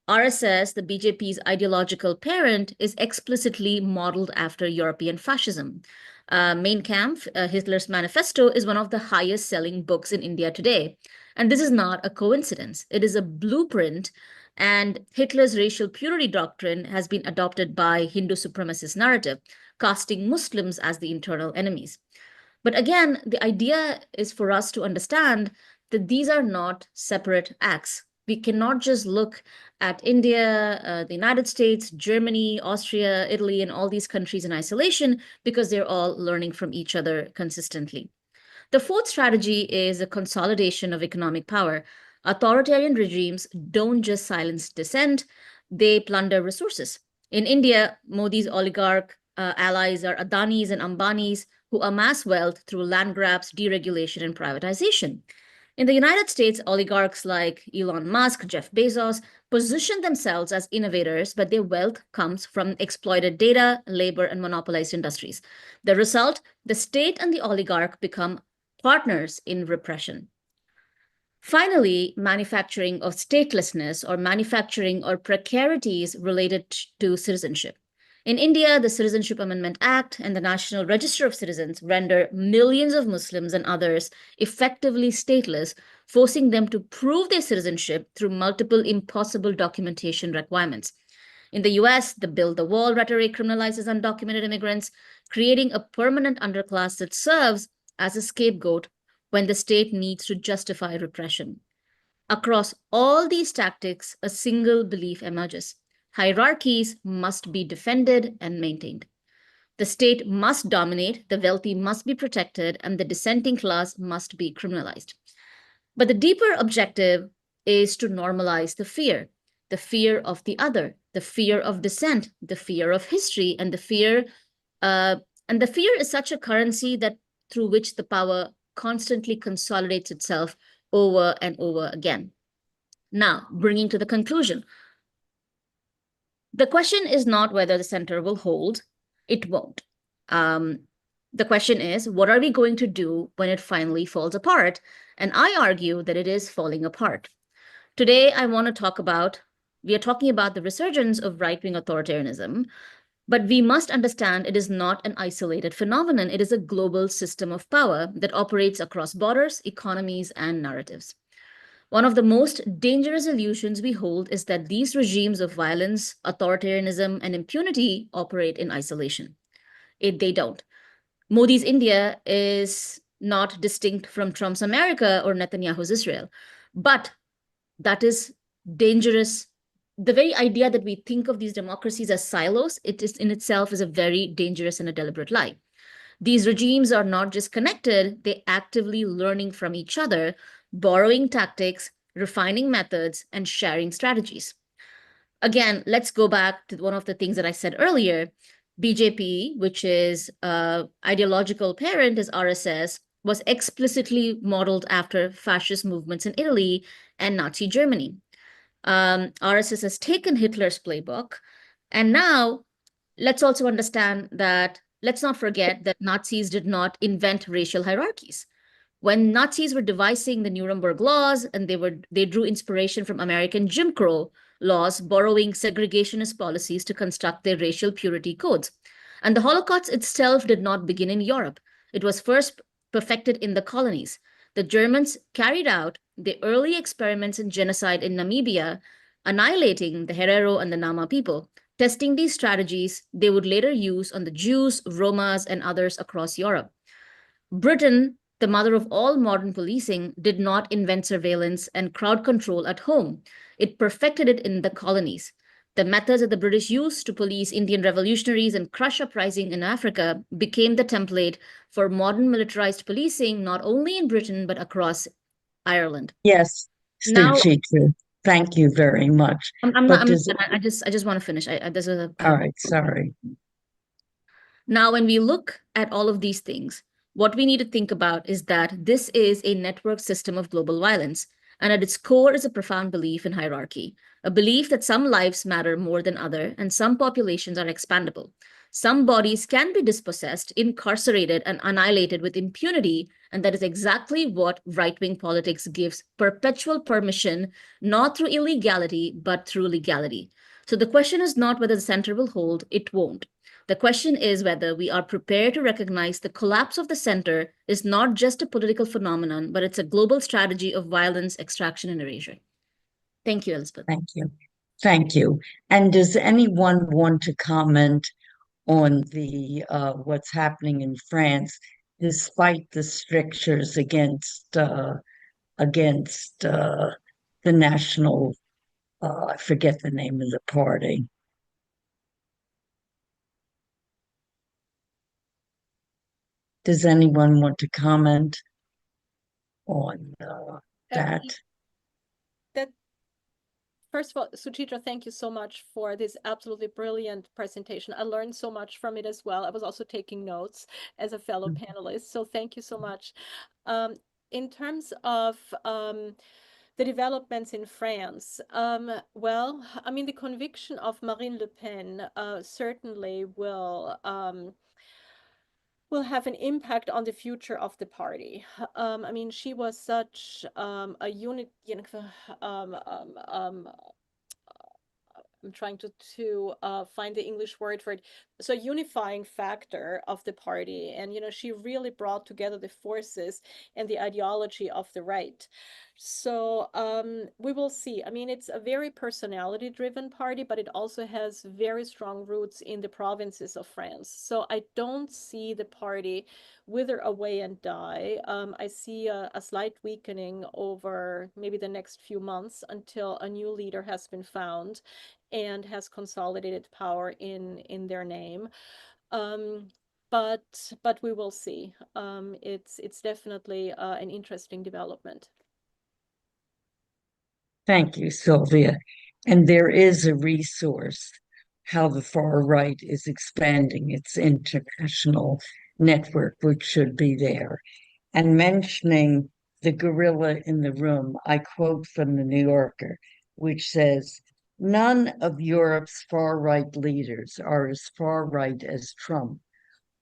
RSS, the BJP's ideological parent, is explicitly modeled after European fascism. Mein Kampf, Hitler's Manifesto, is one of the highest selling books in India today. And this is not a coincidence. It is a blueprint, and Hitler's racial purity doctrine has been adopted by Hindu supremacist narrative, casting Muslims as the internal enemies. But again, the idea is for us to understand that these are not separate acts. We cannot just look at India, the United States, Germany, Austria, Italy, and all these countries in isolation because they're all learning from each other consistently. The fourth strategy is a consolidation of economic power. Authoritarian regimes don't just silence dissent, they plunder resources. In India, Modi's oligarch allies are Adanis and Ambanis, who amass wealth through land grabs, deregulation, and privatization. In the United States, oligarchs like Elon Musk, Jeff Bezos, position themselves as innovators, but their wealth comes from exploited data, labor, and monopolized industries. The result, the state and the oligarch become partners in repression. Finally, manufacturing of statelessness or manufacturing or precarities related to citizenship. In India, the Citizenship Amendment Act and the National Register of Citizens render millions of Muslims and others effectively stateless, forcing them to prove their citizenship through multiple impossible documentation requirements. In the US, the Build the Wall rhetoric criminalizes undocumented immigrants, creating a permanent underclass that serves as a scapegoat when the state needs to justify repression. Across all these tactics, a single belief emerges. Hierarchies must be defended and maintained. The state must dominate, the wealthy must be protected, and the dissenting class must be criminalized. But the deeper objective is to normalize the fear of the other, the fear of dissent, the fear of history, and the fear And the fear is such a currency that through which the power constantly consolidates itself over and over again. Now, bringing to the conclusion, the question is not whether the center will hold, it won't. The question is, what are we going to do when it finally falls apart? And I argue that it is falling apart. Today, I want to talk about, we are talking about the resurgence of right-wing authoritarianism, but we must understand it is not an isolated phenomenon. It is a global system of power that operates across borders, economies, and narratives. One of the most dangerous illusions we hold is that these regimes of violence, authoritarianism, and impunity operate in isolation. They don't. Modi's India is not distinct from Trump's America or Netanyahu's Israel, but that is dangerous. The very idea that we think of these democracies as silos, it is in itself is a very dangerous and a deliberate lie. These regimes are not just connected, they're actively learning from each other, borrowing tactics, refining methods, and sharing strategies. Again, let's go back to one of the things that I said earlier. BJP, which is ideological parent is RSS, was explicitly modeled after fascist movements in Italy and Nazi Germany. RSS has taken Hitler's playbook. And now let's also understand that, let's not forget that Nazis did not invent racial hierarchies. When Nazis were devising the Nuremberg laws, and they drew inspiration from American Jim Crow laws, borrowing segregationist policies to construct their racial purity codes. And the Holocaust itself did not begin in Europe. It was first perfected in the colonies. The Germans carried out the early experiments in genocide in Namibia, annihilating the Herero and the Nama people. Testing these strategies, they would later use on the Jews, Romas, and others across Europe. Britain, the mother of all modern policing, did not invent surveillance and crowd control at home. It perfected it in the colonies. The methods that the British used to police Indian revolutionaries and crush uprising in Africa became the template for modern militarized policing, not only in Britain, but across Ireland. Yes, Now, Suchitra, thank you very much. I'm But not, does I just want to finish. There's a all right, sorry. Now, when we look at all of these things, what we need to think about is that this is a network system of global violence, and at its core is a profound belief in hierarchy, a belief that some lives matter more than other, and some populations are expandable. Some bodies can be dispossessed, incarcerated, and annihilated with impunity, and that is exactly what right-wing politics gives perpetual permission, not through illegality, but through legality. So the question is not whether the center will hold, it won't. The question is whether we are prepared to recognize the collapse of the center is not just a political phenomenon, but it's a global strategy of violence, extraction, and erasure. Thank you, Elizabeth. Thank you. Thank you. And does anyone want to comment on the what's happening in France, despite the strictures against the national, I forget the name of the party. Does anyone want to comment on that? First of all, Suchitra, thank you so much for this absolutely brilliant presentation. I learned so much from it as well. I was also taking notes as a fellow panelist, so thank you so much. In terms of the developments in France, well, I mean, the conviction of Marine Le Pen certainly will have an impact on the future of the party. I mean, she was such a unit, I'm trying to find the English word for it. So unifying factor of the party. And, she really brought together the forces and the ideology of the right. So we will see. I mean, it's a very personality-driven party, but it also has very strong roots in the provinces of France. So I don't see the party wither away and die. I see a slight weakening over maybe the next few months until a new leader has been found and has consolidated power in their name. But we will see. It's definitely an interesting development. Thank you, Sylvia. And there is a resource how the far right is expanding its international network, which should be there. And mentioning the gorilla in the room, I quote from the New Yorker, which says, "None of Europe's far right leaders are as far right as Trump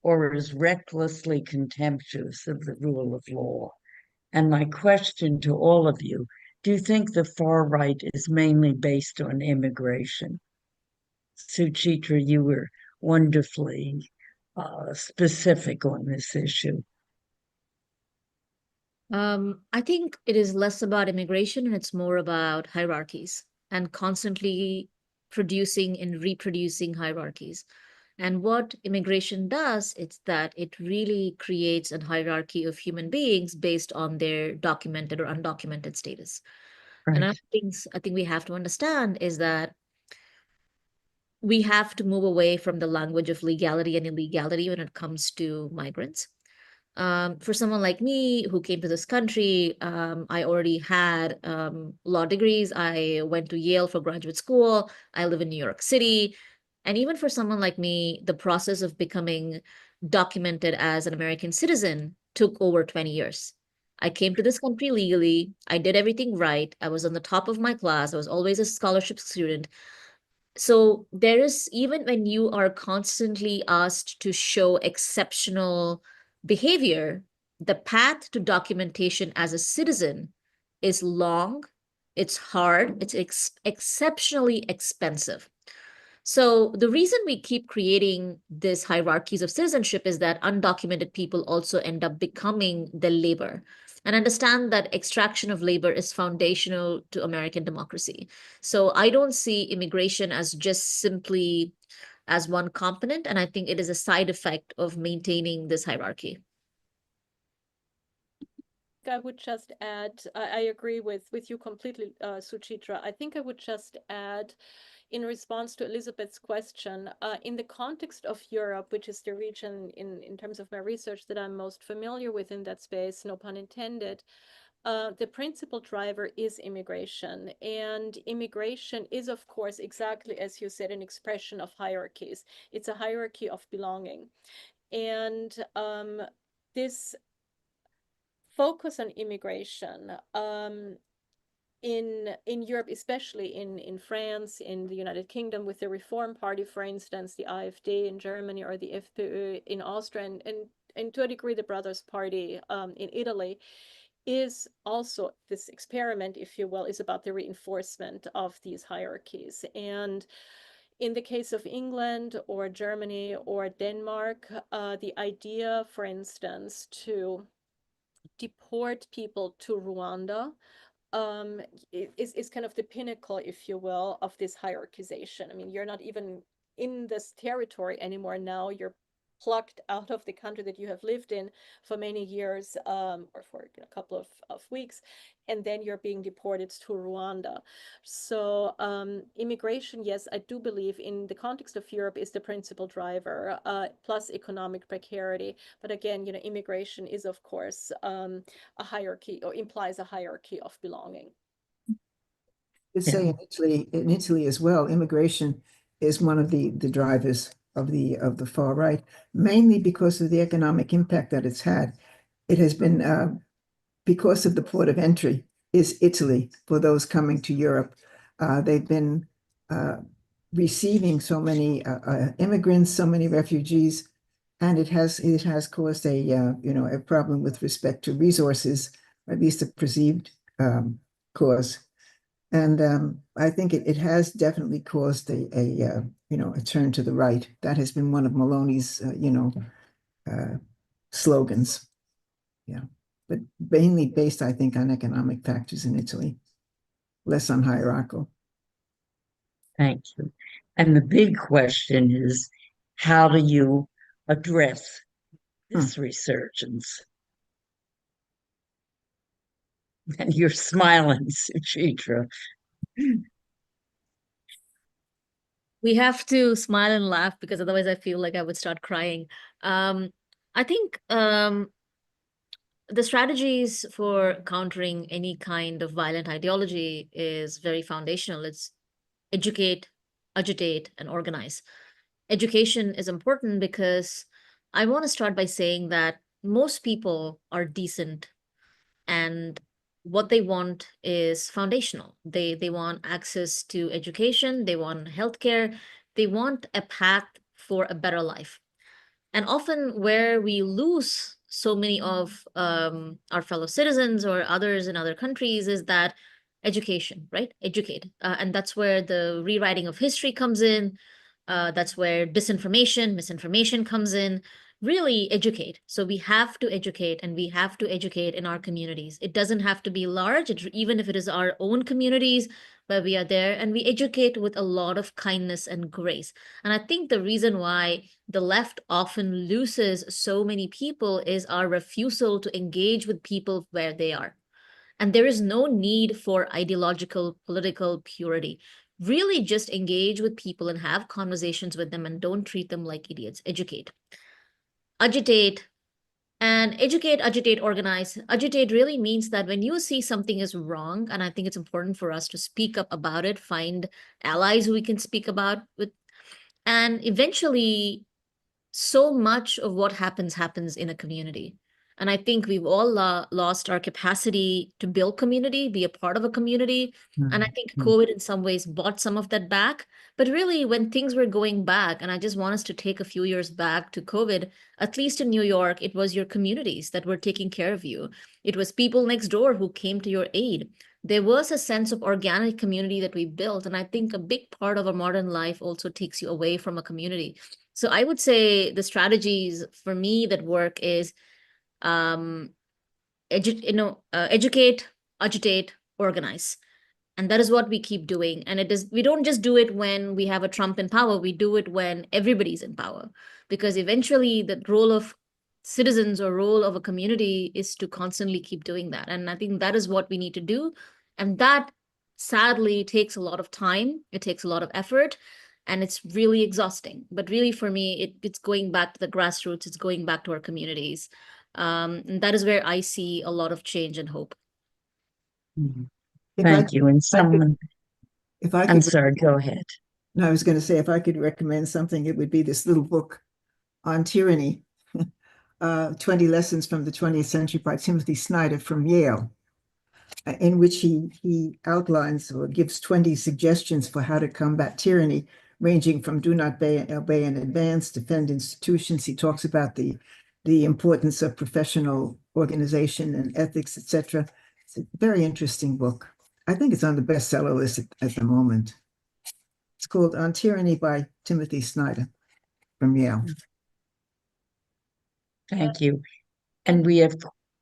or as recklessly contemptuous of the rule of law." And my question to all of you, do you think the far right is mainly based on immigration? Suchitra, you were wonderfully specific on this issue. I think it is less about immigration and it's more about hierarchies and constantly producing and reproducing hierarchies. And what immigration does is that it really creates a hierarchy of human beings based on their documented or undocumented status. And Right. I think we have to understand is that we have to move away from the language of legality and illegality when it comes to migrants. For someone like me who came to this country, I already had law degrees. I went to Yale for graduate school. I live in New York City. And even for someone like me, the process of becoming documented as an American citizen took over 20 years. I came to this country legally. I did everything right. I was on the top of my class. I was always a scholarship student. So there is, even when you are constantly asked to show exceptional behavior, the path to documentation as a citizen is long, it's hard, it's exceptionally expensive. So the reason we keep creating these hierarchies of citizenship is that undocumented people also end up becoming the labor. And understand that extraction of labor is foundational to American democracy. So I don't see immigration as just simply as one component, and I think it is a side effect of maintaining this hierarchy. I would just add, I agree with you completely, Suchitra. I think I would just add, in response to Elizabeth's question, in the context of Europe, which is the region in terms of my research that I'm most familiar with in that space, no pun intended, the principal driver is immigration. And immigration is, of course, exactly as you said, an expression of hierarchies. It's a hierarchy of belonging. And this focus on immigration in Europe, especially in France, in the United Kingdom, with the Reform Party, for instance, the AfD in Germany, or the FPÖ in Austria, and to a degree the Brothers Party in Italy, is also this experiment, if you will, is about the reinforcement of these hierarchies. And in the case of England or Germany or Denmark, the idea, for instance, to deport people to Rwanda is kind of the pinnacle, if you will, of this hierarchization. I mean, you're not even in this territory anymore now. You're plucked out of the country that you have lived in for many years, or for a couple of weeks, and then you're being deported to Rwanda. So immigration, yes, I do believe in the context of Europe is the principal driver, plus economic precarity. But again, immigration is, of course, a hierarchy, or implies a hierarchy of belonging. I'd say in Italy as well, immigration is one of the drivers of the far right, mainly because of the economic impact that it's had. It has been because of the port of entry is Italy for those coming to Europe. They've been receiving so many immigrants, so many refugees, and it has caused a problem with respect to resources, or at least a perceived cause. And I think it has definitely caused a turn to the right. That has been one of Meloni's slogans. Yeah, but mainly based, I think, on economic factors in Italy, less on hierarchical. Thank you. And the big question is, how do you address this resurgence? And you're smiling, Suchitra. We have to smile and laugh because otherwise I feel like I would start crying. I think the strategies for countering any kind of violent ideology is very foundational. It's educate, agitate, and organize. Education is important because I want to start by saying that most people are decent, and what they want is foundational. They want access to education, they want healthcare, they want a path for a better life. And often, where we lose so many of our fellow citizens or others in other countries is that education, right? Educate. And that's where the rewriting of history comes in. That's where disinformation, misinformation comes in. Really educate. So we have to educate, and we have to educate in our communities. It doesn't have to be large, even if it is our own communities where we are there, and we educate with a lot of kindness and grace. And I think the reason why the left often loses so many people is our refusal to engage with people where they are. And there is no need for ideological, political purity. Really just engage with people and have conversations with them, and don't treat them like idiots. Educate. Agitate. And educate, agitate, organize. Agitate really means that when you see something is wrong, and I think it's important for us to speak up about it, find allies who we can speak about with, and eventually so much of what happens in a community. And I think we've all lost our capacity to build community, be a part of a community. And I think COVID in some ways brought some of that back. But really, when things were going back, and I just want us to take a few years back to COVID, at least in New York, it was your communities that were taking care of you. It was people next door who came to your aid. There was a sense of organic community that we built. And I think a big part of our modern life also takes you away from a community. So I would say the strategies for me that work is educate, agitate, organize. And that is what we keep doing. And we don't just do it when we have a Trump in power, we do it when everybody's in power. Because eventually the role of citizens or role of a community is to constantly keep doing that. And I think that is what we need to do. And that sadly takes a lot of time. It takes a lot of effort, and it's really exhausting. But really for me, it's going back to the grassroots. It's going back to our communities. And that is where I see a lot of change and hope. Thank you. And someone, I'm sorry, go ahead. No, I was going to say, if I could recommend something, it would be this little book on tyranny, 20 Lessons from the 20th Century by Timothy Snyder from Yale, in which he outlines or gives 20 suggestions for how to combat tyranny, ranging from do not obey in advance, defend institutions. He talks about the importance of professional organization and ethics, etc. It's a very interesting book. I think it's on the bestseller list at the moment. It's called On Tyranny by Timothy Snyder from Yale. Thank you. And we have,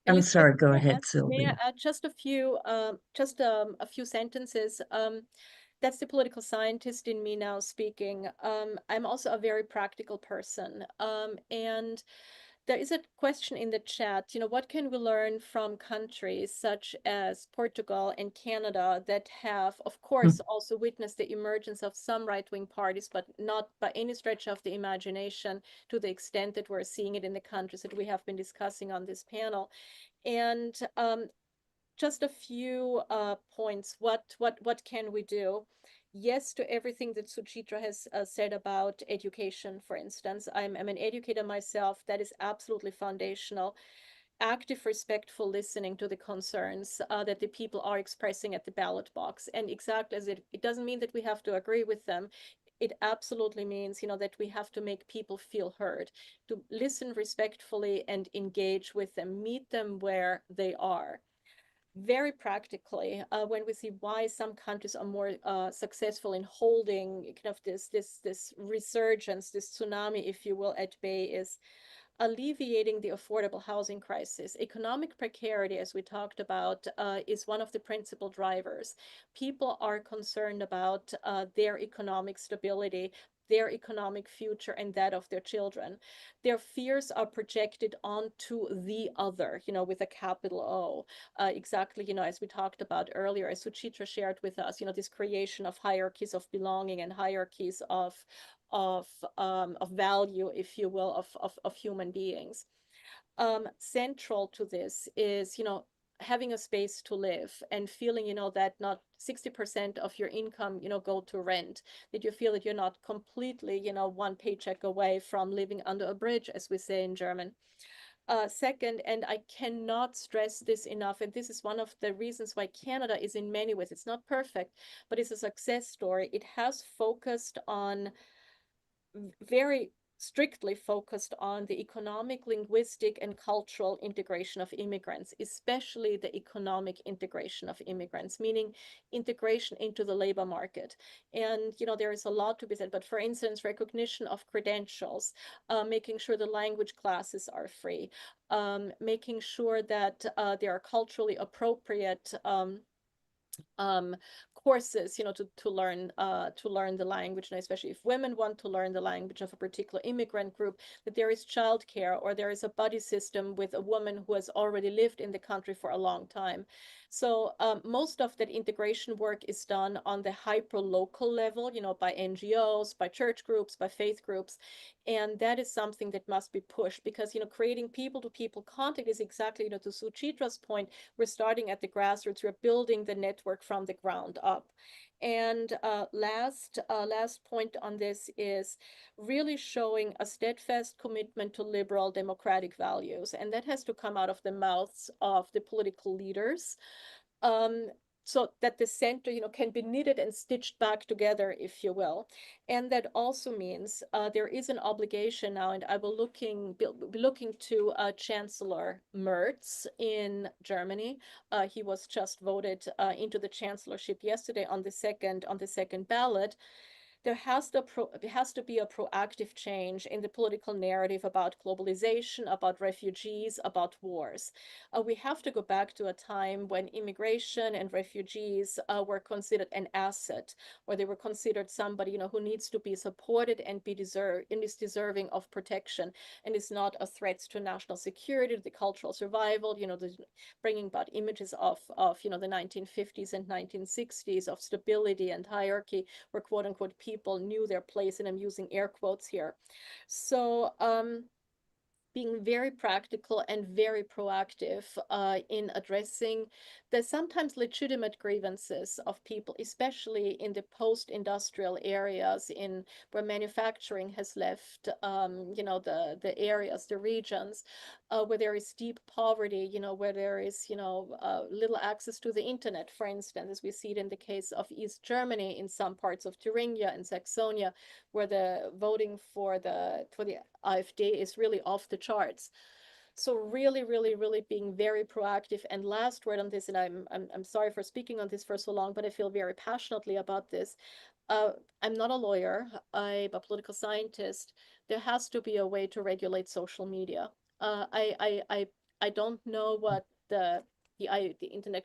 I'm sorry, go ahead, Sylvia. May I add just a few sentences? That's the political scientist in me now speaking. I'm also a very practical person. And there is a question in the chat, what can we learn from countries such as Portugal and Canada that have, of course, also witnessed the emergence of some right-wing parties, but not by any stretch of the imagination to the extent that we're seeing it in the countries that we have been discussing on this panel. And just a few points. What can we do? Yes to everything that Suchitra has said about education, for instance. I'm an educator myself. That is absolutely foundational. Active, respectful listening to the concerns that the people are expressing at the ballot box. And exactly as it doesn't mean that we have to agree with them. It absolutely means, that we have to make people feel heard, to listen respectfully and engage with them, meet them where they are. Very practically, when we see why some countries are more successful in holding kind of this resurgence, this tsunami, if you will, at bay, is alleviating the affordable housing crisis. Economic precarity, as we talked about, is one of the principal drivers. People are concerned about their economic stability, their economic future, and that of their children. Their fears are projected onto the other, with a capital O. Exactly, as we talked about earlier, as Suchitra shared with us, this creation of hierarchies of belonging and hierarchies of value, if you will, of human beings. Central to this is, having a space to live and feeling, you know, that not 60% of your income, you know, go to rent, that you feel that you're not completely, you know, one paycheck away from living under a bridge, as we say in German. Second, and I cannot stress this enough, and this is one of the reasons why Canada is in many ways, it's not perfect, but it's a success story. It has focused on, very strictly focused on the economic, linguistic, and cultural integration of immigrants, especially the economic integration of immigrants, meaning integration into the labor market. And, you know, there is a lot to be said, but for instance, recognition of credentials, making sure the language classes are free, making sure that they are culturally appropriate courses, you know, to learn the language, and especially if women want to learn the language of a particular immigrant group, that there is childcare, or there is a buddy system with a woman who has already lived in the country for a long time. So most of that integration work is done on the hyper local level, you know, by NGOs, by church groups, by faith groups. And that is something that must be pushed, because, you know, creating people to people contact is exactly, you know, to Suchitra's point, we're starting at the grassroots, we're building the network from the ground up. And last point on this is really showing a steadfast commitment to liberal democratic values. And that has to come out of the mouths of the political leaders. So that the center, you know, can be knitted and stitched back together, if you will. And that also means there is an obligation now, and I will be looking to Chancellor Merz in Germany. He was just voted into the chancellorship yesterday on the second ballot. There has to be a proactive change in the political narrative about globalization, about refugees, about wars. We have to go back to a time when immigration and refugees were considered an asset, or they were considered somebody, you know, who needs to be supported and is deserving of protection, and is not a threat to national security, the cultural survival. You know, bringing about images of you know, the 1950s and 1960s of stability and hierarchy, where quote unquote people knew their place, and I'm using air quotes here. So being very practical and very proactive in addressing the sometimes legitimate grievances of people, especially in the post-industrial areas, in where manufacturing has left, you know, the areas, the regions, where there is deep poverty, you know, where there is, you know, little access to the internet, for instance, as we see it in the case of East Germany, in some parts of Thuringia and Saxonia, where the voting for the AfD is really off the charts. So really, really, really being very proactive. And last word on this, and I'm sorry for speaking on this for so long, but I feel very passionately about this. I'm not a lawyer, I'm a political scientist. There has to be a way to regulate social media. I don't know what the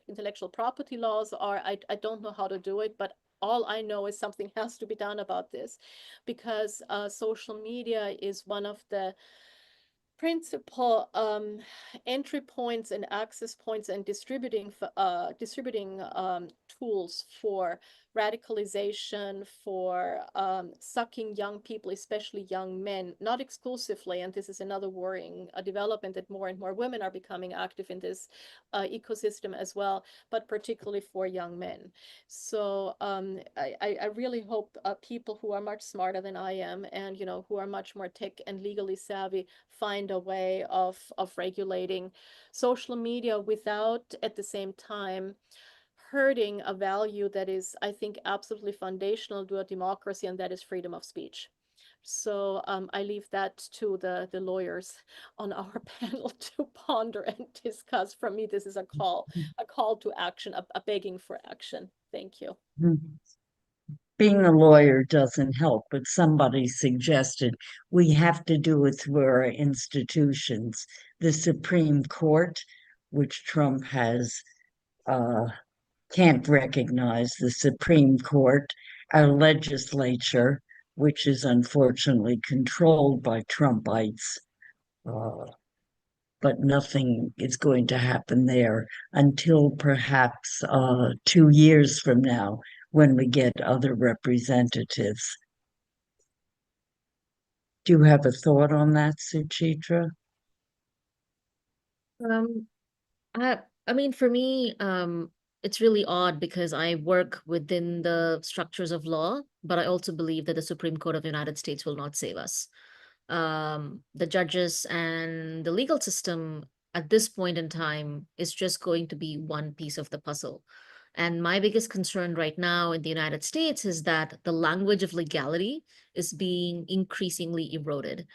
intellectual property laws are. I don't know how to do it, but all I know is something has to be done about this, because social media is one of the principal entry points and access points and distributing tools for radicalization, for sucking young people, especially young men, not exclusively. And this is another worrying development, that more and more women are becoming active in this ecosystem as well, but particularly for young men. So I really hope people who are much smarter than I am, and, you know, who are much more tech and legally savvy, find a way of regulating social media without at the same time hurting a value that is, I think, absolutely foundational to a democracy, and that is freedom of speech. So I leave that to the lawyers on our panel to ponder and discuss. From me, this is a call to action, a begging for action. Thank you. Being a lawyer doesn't help, but somebody suggested we have to do it through our institutions. The Supreme Court, which Trump has can't recognize the Supreme Court, our legislature, which is unfortunately controlled by Trumpites, but nothing is going to happen there until perhaps 2 years from now, when we get other representatives. Do you have a thought on that, Suchitra? I I mean, for me, it's really odd because I work within the structures of law, but I also believe that the Supreme Court of the United States will not save us. The judges and the legal system at this point in time is just going to be one piece of the puzzle. And my biggest concern right now in the United States is that the language of legality is being increasingly eroded.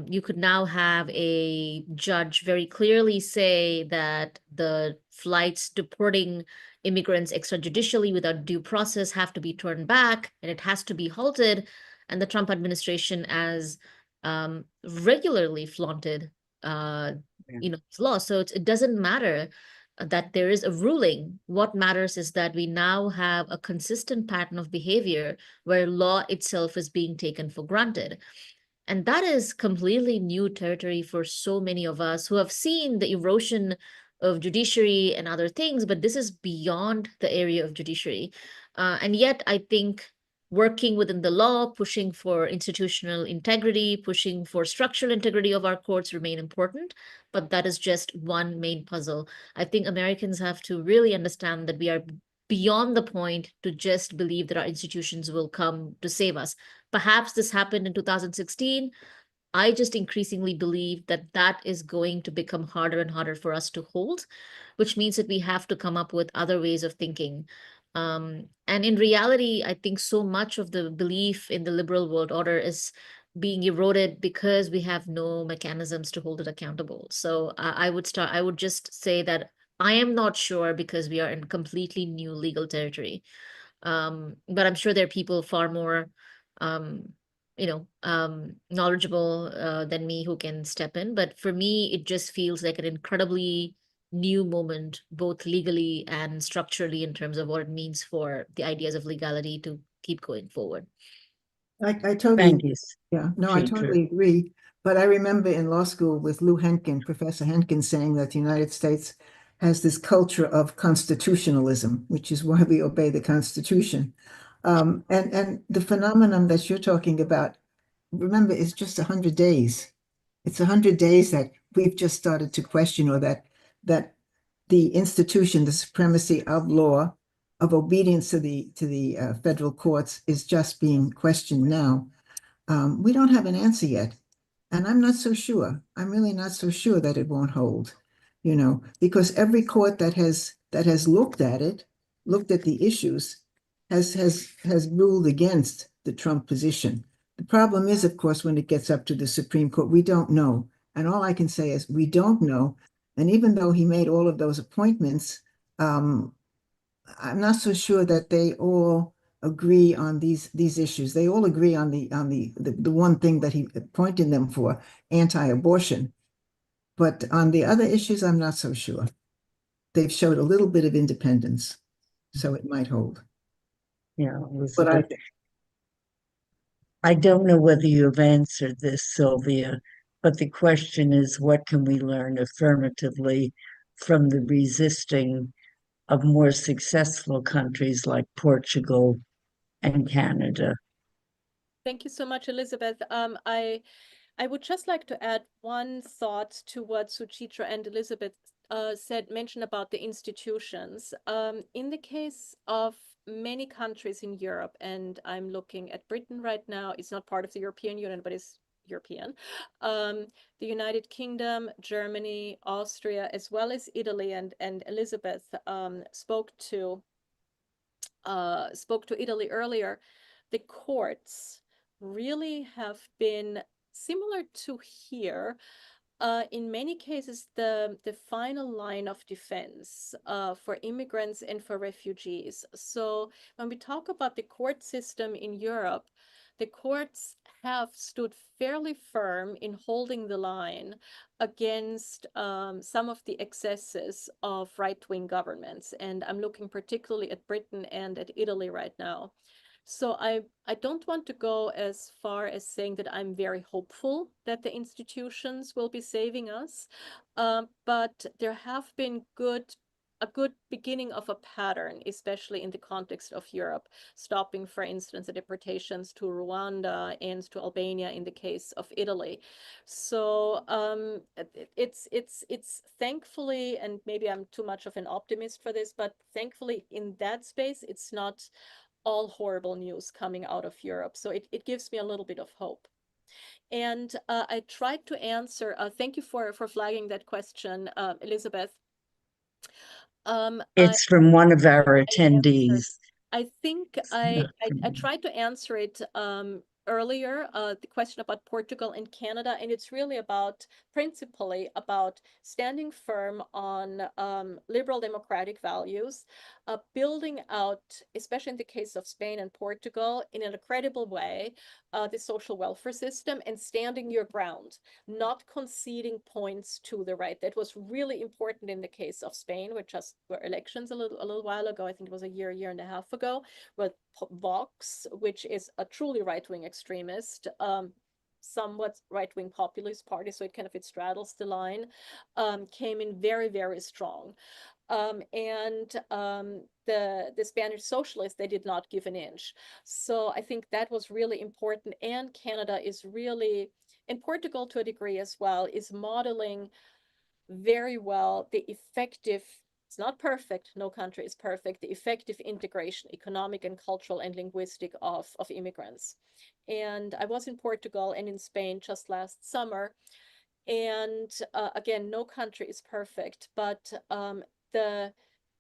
You could now have a judge very clearly say that the flights deporting immigrants extrajudicially without due process have to be turned back and it has to be halted. And the Trump administration, as regularly flaunted, law. So it doesn't matter that there is a ruling. What matters is that we now have a consistent pattern of behavior where law itself is being taken for granted. And that is completely new territory for so many of us who have seen the erosion of judiciary and other things, but this is beyond the area of judiciary. And yet, I think working within the law, pushing for institutional integrity, pushing for structural integrity of our courts remain important, but that is just one main puzzle. I think Americans have to really understand that we are beyond the point to just believe that our institutions will come to save us. Perhaps this happened in 2016. I just increasingly believe that that is going to become harder and harder for us to hold, which means that we have to come up with other ways of thinking. And in reality, I think so much of the belief in the liberal world order is being eroded because we have no mechanisms to hold it accountable. So I would just say that I am not sure because we are in completely new legal territory. But I'm sure there are people far more knowledgeable than me who can step in. But for me, it just feels like an incredibly new moment, both legally and structurally, in terms of what it means for the ideas of legality to keep going forward. I totally, Thank you. yeah, no, I Teacher. totally agree. But I remember in law school with Lou Henkin, Professor Henkin, saying that the United States has this culture of constitutionalism, which is why we obey the Constitution. And the phenomenon that you're talking about, remember, it's just 100 days. It's 100 days that we've just started to question, or that the institution, the supremacy of law, of obedience to the federal courts is just being questioned now. We don't have an answer yet, and I'm not so sure. I'm really not so sure that it won't hold, because every court that has looked at it, looked at the issues, has ruled against the Trump position. The problem is, of course, when it gets up to the Supreme Court, we don't know. And all I can say is we don't know. And even though he made all of those appointments, I'm not so sure that they all agree on these issues. They all agree on the one thing that he appointed them for, anti-abortion. But on the other issues, I'm not so sure. They've showed a little bit of independence, so it might hold. Yeah, But Elizabeth. I don't know whether you have answered this, Sylvia, but the question is, what can we learn affirmatively from the resisting of more successful countries like Portugal and Canada? Thank you so much, Elizabeth. I would just like to add one thought to what Suchitra and Elizabeth mentioned about the institutions. In the case of many countries in Europe, and I'm looking at Britain right now, it's not part of the European Union, but it's European. The United Kingdom, Germany, Austria, as well as Italy, and Elizabeth spoke to Italy earlier. The courts really have been similar to here. In many cases, the final line of defense for immigrants and for refugees. So when we talk about the court system in Europe, the courts have stood fairly firm in holding the line against some of the excesses of right-wing governments. And I'm looking particularly at Britain and at Italy right now. So I don't want to go as far as saying that I'm very hopeful that the institutions will be saving us, but there have been a good beginning of a pattern, especially in the context of Europe, stopping, for instance, the deportations to Rwanda and to Albania in the case of Italy. So it's thankfully, and maybe I'm too much of an optimist for this, but thankfully in that space, it's not all horrible news coming out of Europe. So it gives me a little bit of hope. And I tried to answer, thank you for flagging that question, Elizabeth. It's from one of our I attendees. I think I tried to answer it earlier, the question about Portugal and Canada, and it's really about principally about standing firm on liberal democratic values, building out, especially in the case of Spain and Portugal, in a credible way, the social welfare system and standing your ground, not conceding points to the right. That was really important in the case of Spain, which just were elections a little while ago. I think it was a year and a half ago, with Vox, which is a truly right-wing extremist, somewhat right-wing populist party, so it straddles the line, came in very, very strong. The Spanish socialists, they did not give an inch. So I think that was really important. And Canada is really, and Portugal to a degree as well, is modeling very well the effective, it's not perfect, no country is perfect, the effective integration, economic and cultural and linguistic of immigrants. And I was in Portugal and in Spain just last summer. And again, no country is perfect, but the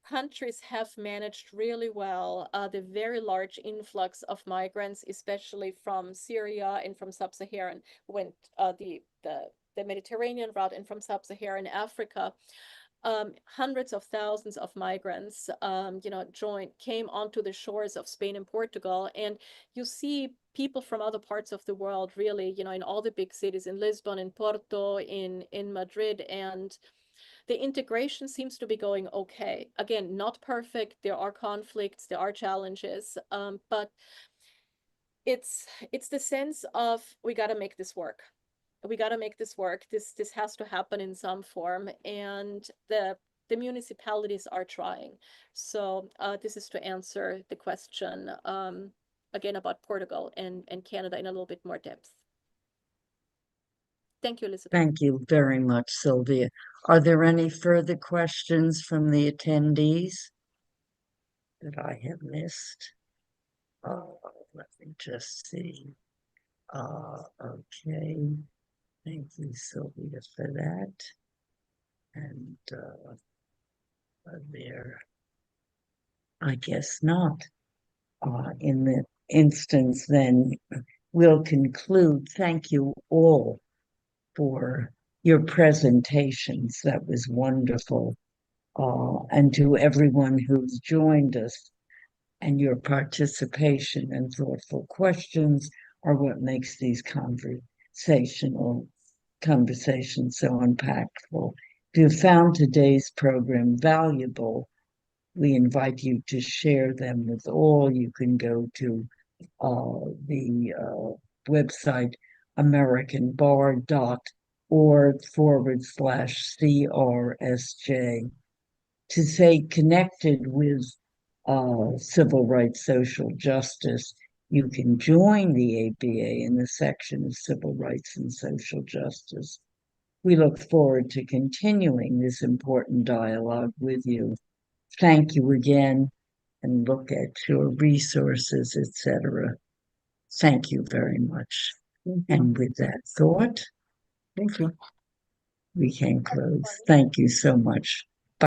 countries have managed really well the very large influx of migrants, especially from Syria and from sub-Saharan, went the Mediterranean route, and from sub-Saharan Africa. Hundreds of thousands of migrants, came onto the shores of Spain and Portugal. And you see people from other parts of the world, really, in all the big cities, in Lisbon, in Porto, in Madrid. And the integration seems to be going okay. Again, not perfect. There are conflicts, there are challenges, but it's the sense of, we got to make this work. We got to make this work. This has to happen in some form, and the municipalities are trying. So this is to answer the question again about Portugal and Canada in a little bit more depth. Thank you, Elizabeth. Thank you very much, Sylvia. Are there any further questions from the attendees that I have missed? Let me just see. Okay. Thank you, Sylvia, for that. And there, I guess not. In the instance, then we'll conclude. Thank you all for your presentations. That was wonderful. And to everyone who's joined us, and your participation and thoughtful questions are what makes these conversations so impactful. If you found today's program valuable, we invite you to share them with all. You can go to the website americanbar.org/CRSJ to stay connected with civil rights, social justice. You can join the ABA in the section of civil rights and social justice. We look forward to continuing this important dialogue with you. Thank you again, and look at your resources, etc. Thank you very much. And with that thought, Thank you. we can close. Thank you so much.